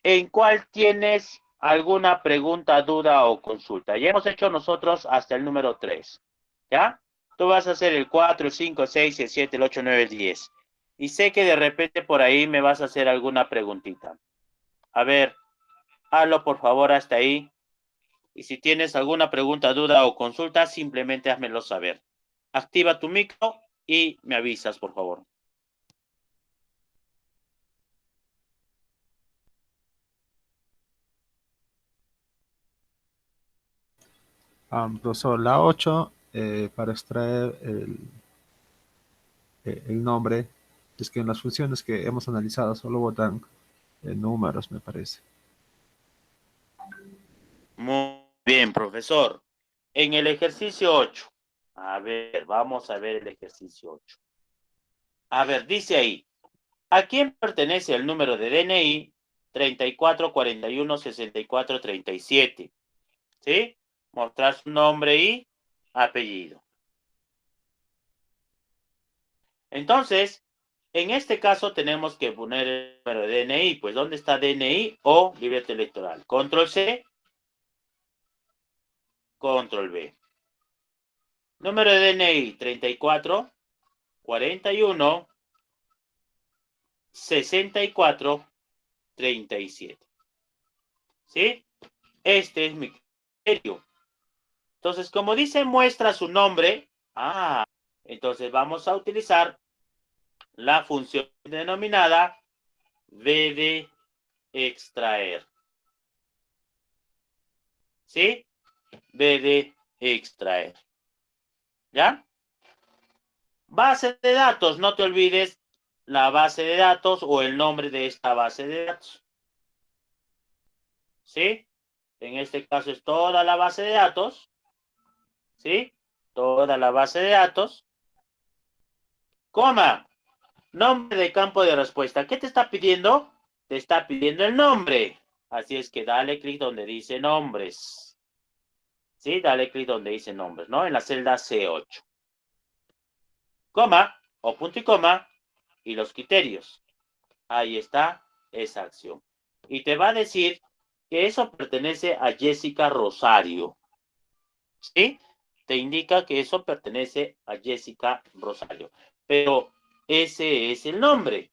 en cuál tienes alguna pregunta, duda o consulta. Ya hemos hecho nosotros hasta el número 3, ¿ya? Tú vas a hacer el 4, el 5, el 6, el 7, el 8, el 9, el 10. Y sé que de repente por ahí me vas a hacer alguna preguntita. A ver, hazlo por favor hasta ahí. Y si tienes alguna pregunta, duda o consulta, simplemente házmelo saber. Activa tu micro y me avisas, por favor. Profesor, la 8, para extraer el nombre, es que en las funciones que hemos analizado solo botan números, me parece. Muy bien, profesor. En el ejercicio 8. A ver, vamos a ver el ejercicio 8. A ver, dice ahí, ¿a quién pertenece el número de DNI 34416437? ¿Sí? Mostrar su nombre y apellido. Entonces, en este caso tenemos que poner el número de DNI. Pues, ¿dónde está DNI o libreta electoral? Control C, Control V. Número de DNI 34 41 64 37. ¿Sí? Este es mi criterio. Entonces, como dice, muestra su nombre. Entonces vamos a utilizar la función denominada V de extraer. ¿Sí? V de extraer. ¿Ya? Base de datos, no te olvides la base de datos o el nombre de esta base de datos. ¿Sí? En este caso es toda la base de datos. ¿Sí? Toda la base de datos. Coma. Nombre de campo de respuesta. ¿Qué te está pidiendo? Te está pidiendo el nombre. Así es que dale clic donde dice nombres. ¿Sí? Dale clic donde dice nombres, ¿no? En la celda C8. Coma o punto y coma y los criterios. Ahí está esa acción. Y te va a decir que eso pertenece a Jessica Rosario. ¿Sí? Te indica que eso pertenece a Jessica Rosario. Pero ese es el nombre.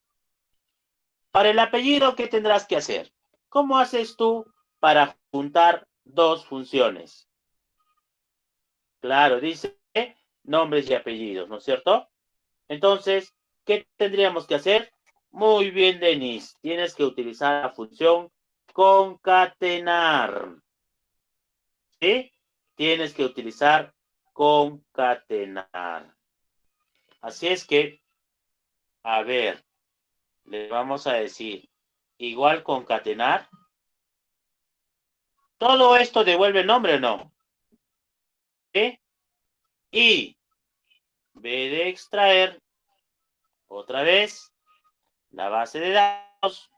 Para el apellido, ¿qué tendrás que hacer? ¿Cómo haces tú para juntar dos funciones? Claro, dice nombres y apellidos, ¿no es cierto? Entonces, ¿qué tendríamos que hacer? Muy bien, Denise. Tienes que utilizar la función concatenar. ¿Sí? Tienes que utilizar concatenar. Así es que, a ver, le vamos a decir, igual concatenar. ¿Todo esto devuelve nombre o no? ¿Sí? Y B de extraer, otra vez, la base de datos,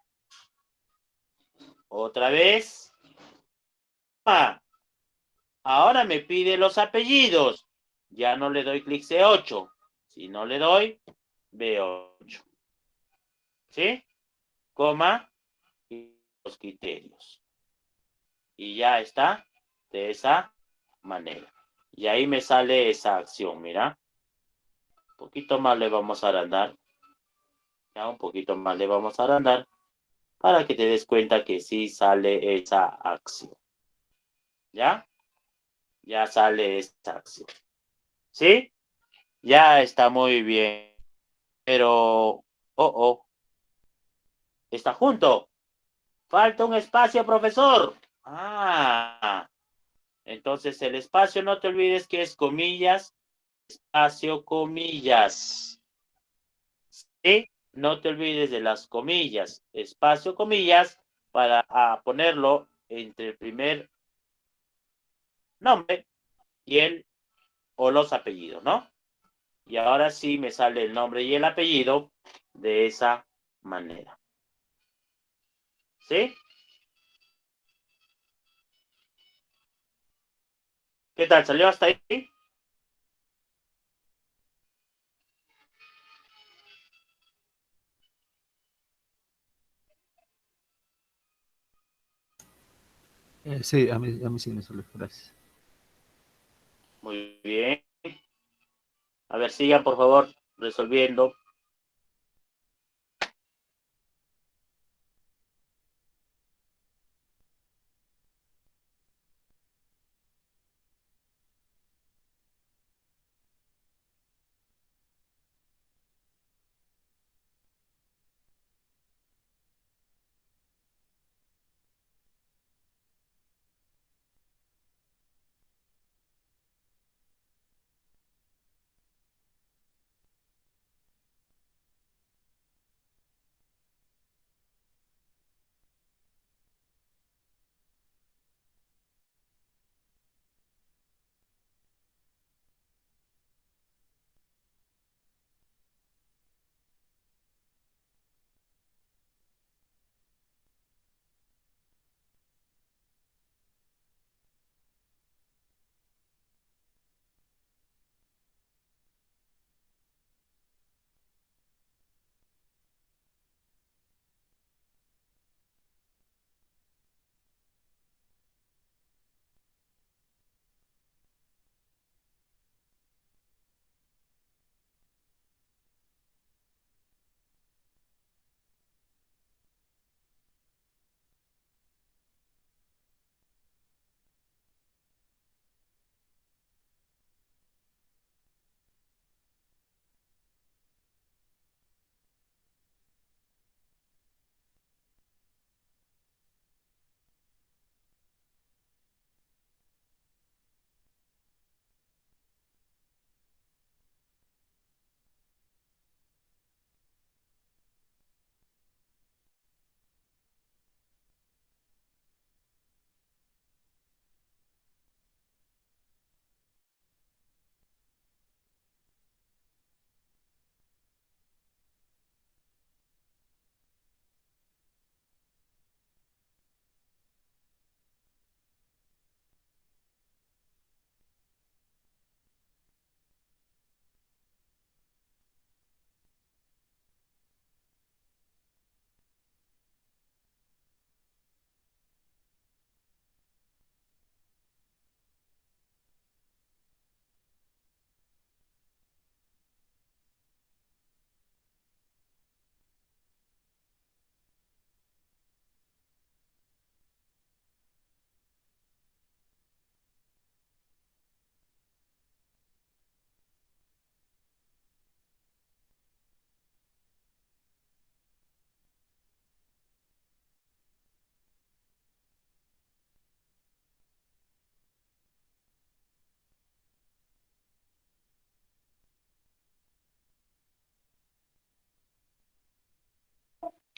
otra vez. Ahora me pide los apellidos. Ya no le doy clic C8. Si no le doy, B8. ¿Sí? Coma y los criterios. Y ya está de esa manera. Y ahí me sale esa acción, mira. Un poquito más le vamos a agrandar. Ya un poquito más le vamos a agrandar para que te des cuenta que sí sale esa acción. ¿Ya? Ya sale esta acción. ¿Sí? Ya está muy bien. Pero, está junto. Falta un espacio, profesor. Entonces el espacio no te olvides que es comillas, espacio, comillas. ¿Sí? No te olvides de las comillas, espacio, comillas, para ponerlo entre el primer nombre y el o los apellidos, ¿no? Y ahora sí me sale el nombre y el apellido de esa manera. ¿Sí? ¿Qué tal? ¿Salió hasta ahí? Sí, a mí sí me sale, gracias. Muy bien. A ver, sigan, por favor, resolviendo.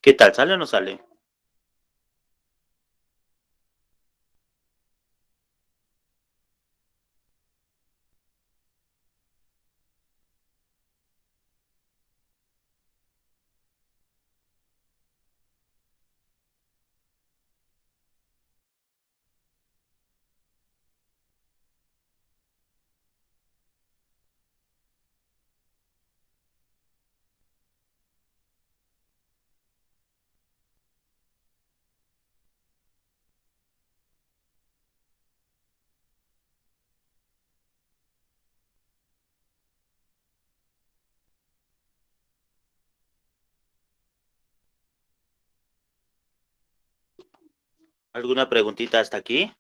¿Qué tal? ¿Sale o no sale? ¿Alguna preguntita hasta aquí?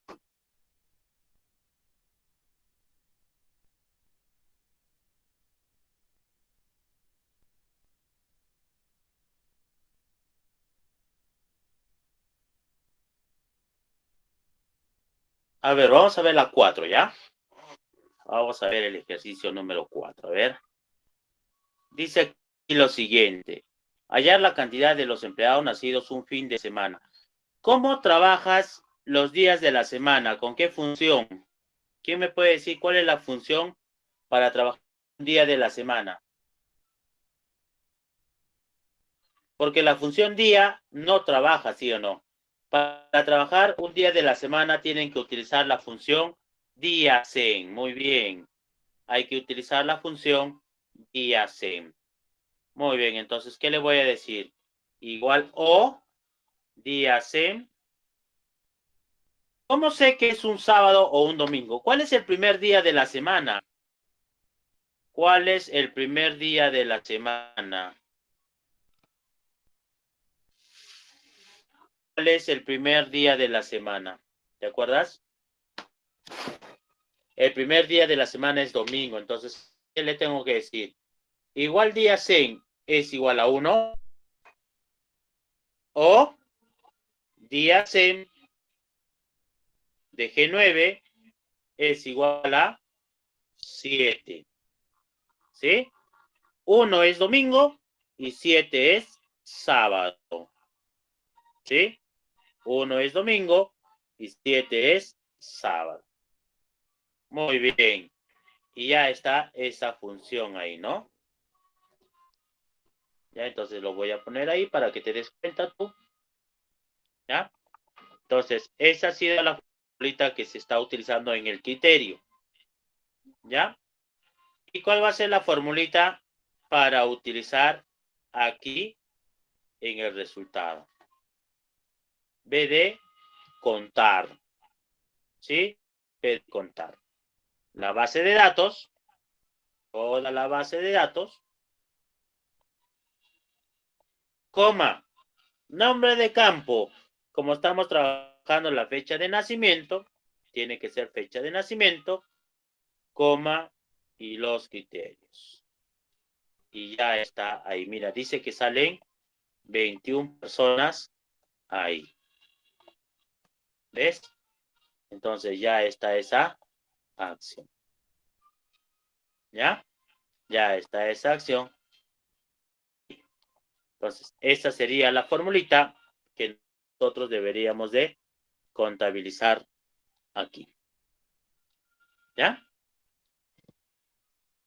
A ver, vamos a ver la 4, ¿ya? Vamos a ver el ejercicio número 4. A ver. Dice aquí lo siguiente. Hallar la cantidad de los empleados nacidos un fin de semana. ¿Cómo trabajas los días de la semana? ¿Con qué función? ¿Quién me puede decir cuál es la función para trabajar un día de la semana? Porque la función día no trabaja, ¿sí o no? Para trabajar un día de la semana tienen que utilizar la función día sen. Muy bien. Hay que utilizar la función día sen. Muy bien, entonces, ¿qué le voy a decir? Igual o día sen. ¿Cómo sé que es un sábado o un domingo? ¿Cuál es el primer día de la semana? ¿Cuál es el primer día de la semana? ¿Cuál es el primer día de la semana? ¿Te acuerdas? El primer día de la semana es domingo, entonces, ¿qué le tengo que decir? Igual día sen es igual a 1 o día sen de G9 es igual a 7. ¿Sí? 1 es domingo y 7 es sábado. ¿Sí? 1 es domingo y 7 es sábado. Muy bien. Y ya está esa función ahí, ¿no? Ya, entonces lo voy a poner ahí para que te des cuenta tú. ¿Ya? Entonces, esa ha sido la formulita que se está utilizando en el criterio. ¿Ya? ¿Y cuál va a ser la formulita para utilizar aquí en el resultado? B de contar. ¿Sí? B de contar. La base de datos, toda la base de datos, coma, nombre de campo. Como estamos trabajando la fecha de nacimiento, tiene que ser fecha de nacimiento, coma, y los criterios. Y ya está ahí. Mira, dice que salen 21 personas ahí. ¿Ves? Entonces ya está esa acción. ¿Ya? Ya está esa acción. Entonces, esa sería la formulita que nosotros deberíamos de contabilizar aquí. ¿Ya?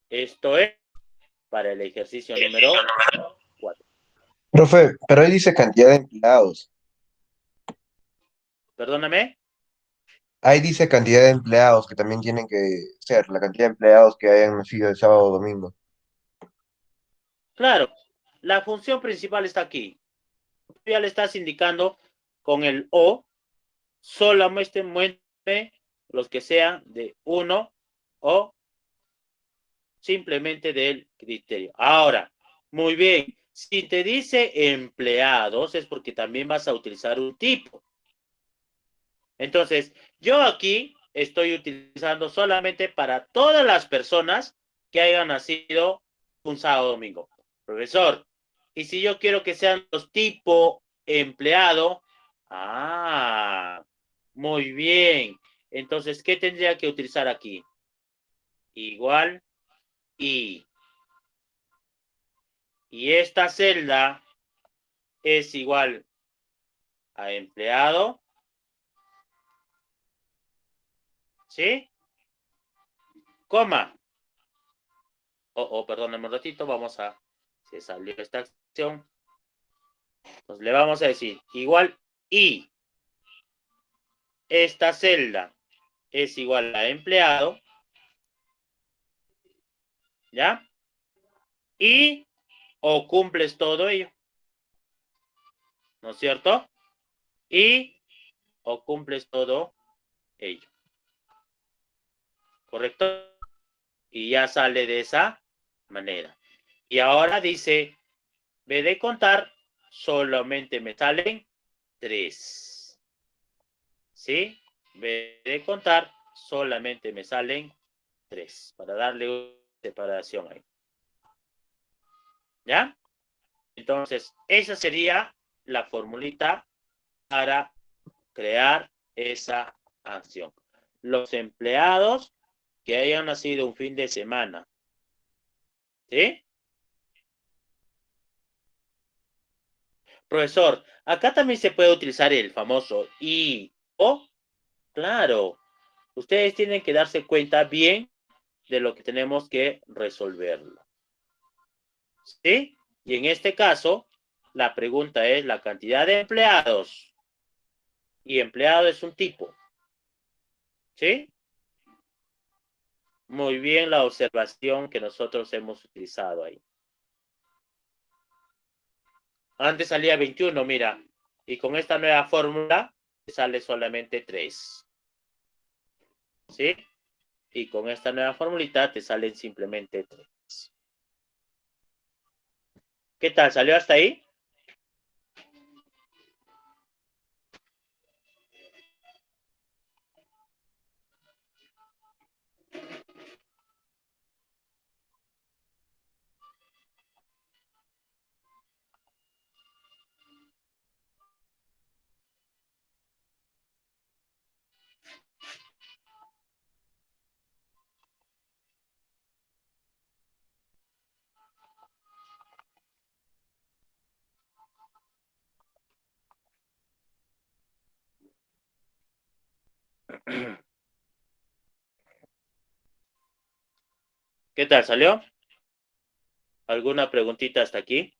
Esto es para el ejercicio número 4. Profe, pero ahí dice cantidad de empleados. Perdóname. Ahí dice cantidad de empleados que también tienen que ser la cantidad de empleados que hayan nacido el sábado o domingo. Claro, la función principal está aquí. Ya le estás indicando con el O, solamente muestre los que sean de 1 o simplemente del criterio. Ahora, muy bien, si te dice empleados es porque también vas a utilizar un tipo. Entonces, yo aquí estoy utilizando solamente para todas las personas que hayan nacido un sábado o domingo. Profesor, y si yo quiero que sean los tipo empleado, muy bien. Entonces, ¿qué tendría que utilizar aquí? Igual y esta celda es igual a empleado, ¿sí? Coma. Perdóname un ratito, vamos a... Se salió esta acción. Entonces le vamos a decir igual y esta celda es igual a empleado, ¿ya? Y o cumples todo ello, ¿no es cierto? Y o cumples todo ello, ¿correcto? Y ya sale de esa manera. Y ahora dice, ve de contar, solamente me salen 3. ¿Sí? Ve de contar, solamente me salen 3. Para darle una separación ahí. ¿Ya? Entonces, esa sería la formulita para crear esa acción. Los empleados que hayan nacido un fin de semana. ¿Sí? Profesor, acá también se puede utilizar el famoso y o. Claro, ustedes tienen que darse cuenta bien de lo que tenemos que resolverlo. ¿Sí? Y en este caso, la pregunta es la cantidad de empleados. Y empleado es un tipo. ¿Sí? Muy bien la observación que nosotros hemos utilizado ahí. Antes salía 21, mira. Y con esta nueva fórmula sale solamente 3. ¿Sí? Y con esta nueva formulita te salen simplemente 3. ¿Qué tal? ¿Salió hasta ahí? ¿Qué tal? ¿Salió? ¿Alguna preguntita hasta aquí?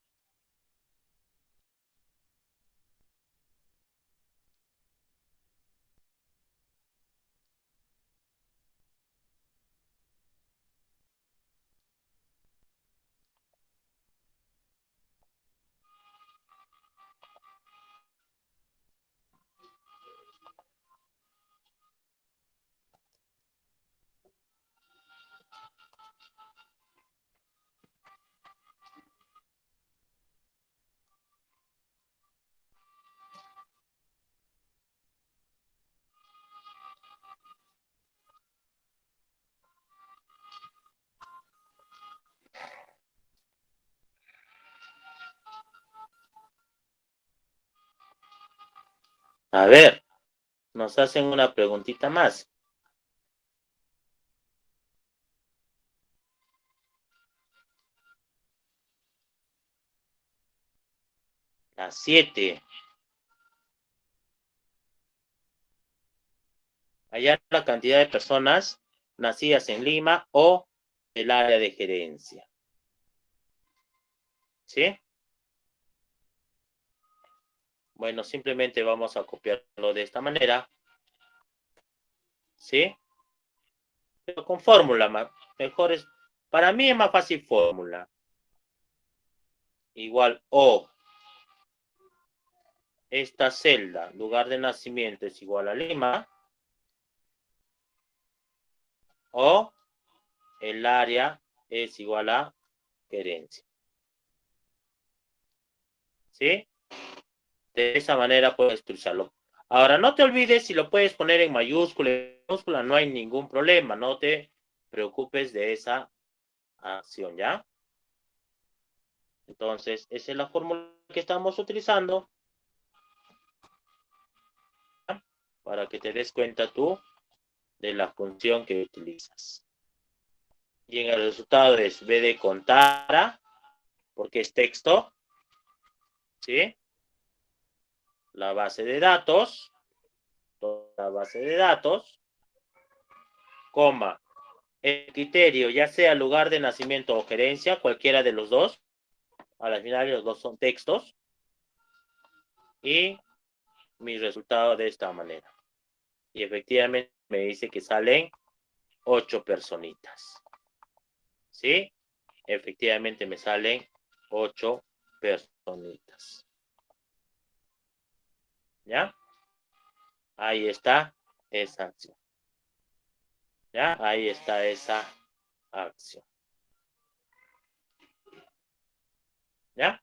A ver, nos hacen una preguntita más. La 7. Hallar la cantidad de personas nacidas en Lima o el área de gerencia. ¿Sí? Bueno, simplemente vamos a copiarlo de esta manera. ¿Sí? Pero con fórmula, mejor es, para mí es más fácil fórmula. Igual o esta celda, lugar de nacimiento es igual a Lima, o el área es igual a gerencia. ¿Sí? De esa manera puedes utilizarlo. Ahora, no te olvides si lo puedes poner en mayúscula, no hay ningún problema, no te preocupes de esa acción, ¿ya? Entonces, esa es la fórmula que estamos utilizando, ¿ya? Para que te des cuenta tú de la función que utilizas. Y en el resultado es B de contar, porque es texto, ¿sí? la base de datos, coma, el criterio, ya sea lugar de nacimiento o gerencia, cualquiera de los dos, a la final los dos son textos, y mi resultado de esta manera. Y efectivamente me dice que salen 8 personitas. ¿Sí? Efectivamente me salen 8 personitas. ¿Ya? Ahí está esa acción. ¿Ya? Ahí está esa acción. ¿Ya?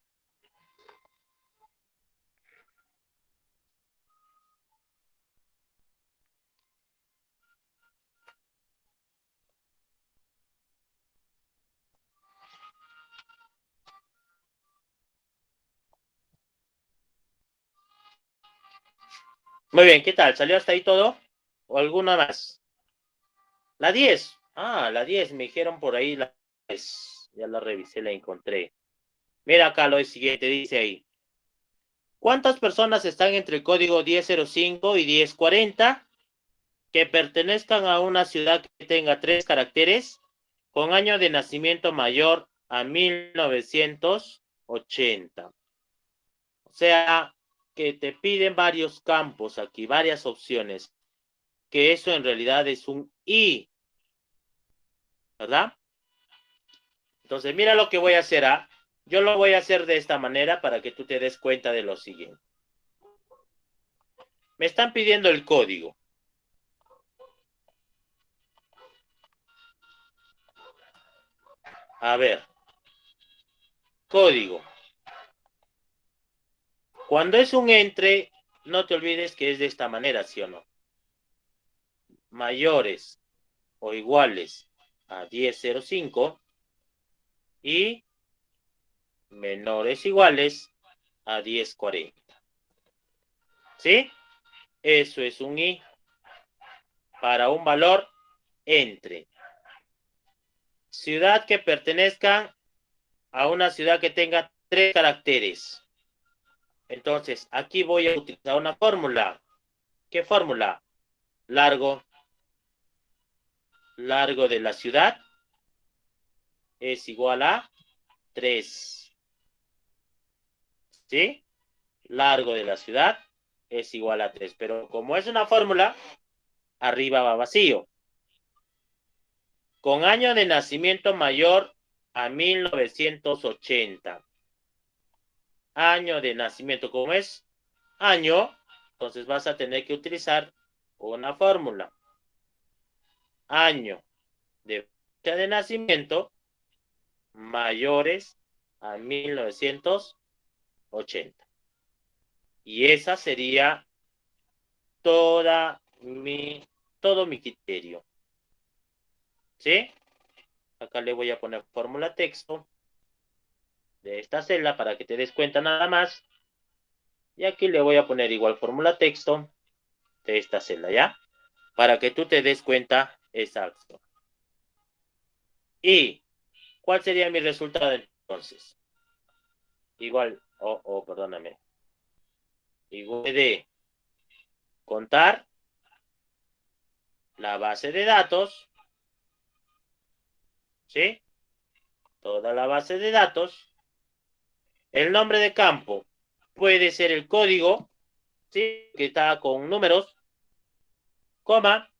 Muy bien, ¿qué tal? ¿Salió hasta ahí todo? ¿O alguna más? La 10. Ah, la 10. Me dijeron por ahí la 10. Ya la revisé, la encontré. Mira acá lo siguiente, dice ahí. ¿Cuántas personas están entre el código 1005 y 1040 que pertenezcan a una ciudad que tenga 3 caracteres con año de nacimiento mayor a 1980? O sea, que te piden varios campos aquí, varias opciones, que eso en realidad es un I, ¿verdad? Entonces, mira lo que voy a hacer, ¿ah? Yo lo voy a hacer de esta manera para que tú te des cuenta de lo siguiente. Me están pidiendo el código. A ver. Código. Cuando es un entre, no te olvides que es de esta manera, ¿sí o no? Mayores o iguales a 1005 y menores iguales a 1040. ¿Sí? Eso es un I para un valor entre. Ciudad que pertenezca a una ciudad que tenga 3 caracteres. Entonces, aquí voy a utilizar una fórmula. ¿Qué fórmula? Largo de la ciudad es igual a 3. ¿Sí? Largo de la ciudad es igual a 3. Pero como es una fórmula, arriba va vacío. Con año de nacimiento mayor a 1980. Año de nacimiento, como es año, entonces vas a tener que utilizar una fórmula. Año de fecha de nacimiento mayores a 1980. Y esa sería todo mi criterio. ¿Sí? Acá le voy a poner fórmula texto de esta celda para que te des cuenta nada más. Y aquí le voy a poner igual fórmula texto de esta celda, ¿ya? Para que tú te des cuenta exacto. ¿Y cuál sería mi resultado entonces? Igual, perdóname. Igual de contar la base de datos, ¿sí? Toda la base de datos. El nombre de campo puede ser el código, ¿sí? Que está con números, coma,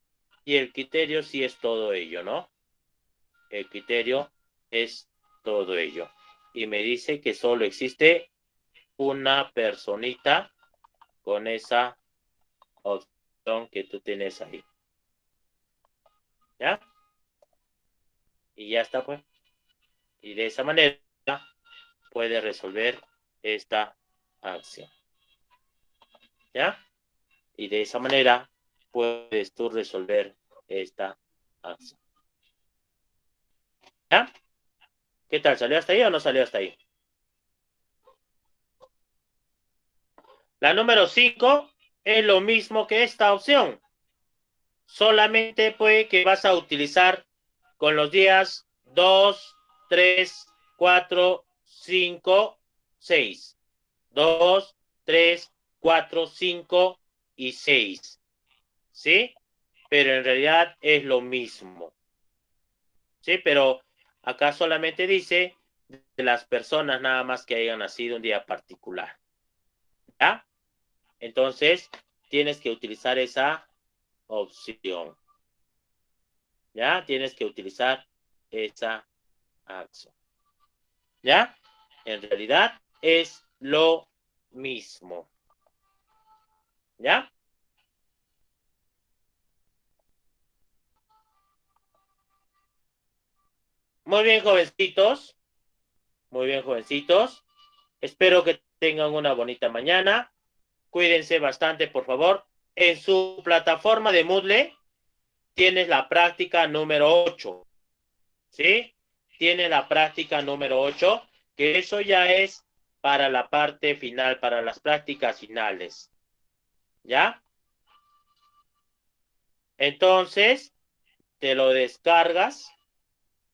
y el criterio sí es todo ello, ¿no? El criterio es todo ello. Y me dice que solo existe una personita con esa opción que tú tienes ahí. ¿Ya? Y ya está, pues. Y de esa manera puedes resolver esta acción. ¿Ya? Y de esa manera puedes tú resolver esta acción. ¿Ya? ¿Qué tal? ¿Salió hasta ahí o no salió hasta ahí? La número 5 es lo mismo que esta opción. Solamente puede que vas a utilizar con los días 2, 3, 4, 5, 6. 2, 3, 4, 5 y 6. ¿Sí? Pero en realidad es lo mismo. ¿Sí? Pero acá solamente dice de las personas nada más que hayan nacido un día particular. ¿Ya? Entonces, tienes que utilizar esa opción. ¿Ya? Tienes que utilizar esa acción. ¿Ya? En realidad es lo mismo. ¿Ya? Muy bien, jovencitos. Muy bien, jovencitos. Espero que tengan una bonita mañana. Cuídense bastante, por favor. En su plataforma de Moodle tienes la práctica número 8. ¿Sí? Tiene la práctica número 8, que eso ya es para la parte final, para las prácticas finales. ¿Ya? Entonces, te lo descargas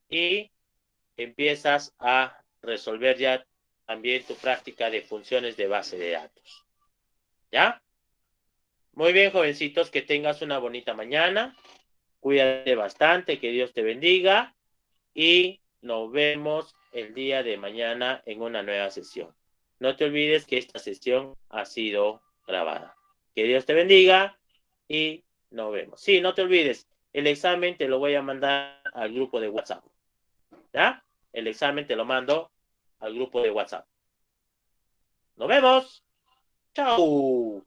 y empiezas a resolver ya también tu práctica de funciones de base de datos. ¿Ya? Muy bien, jovencitos, que tengas una bonita mañana. Cuídate bastante, que Dios te bendiga y nos vemos el día de mañana en una nueva sesión. No te olvides que esta sesión ha sido grabada. Que Dios te bendiga y nos vemos. Sí, no te olvides, el examen te lo voy a mandar al grupo de WhatsApp. ¿Ya? El examen te lo mando al grupo de WhatsApp. Nos vemos. Chao.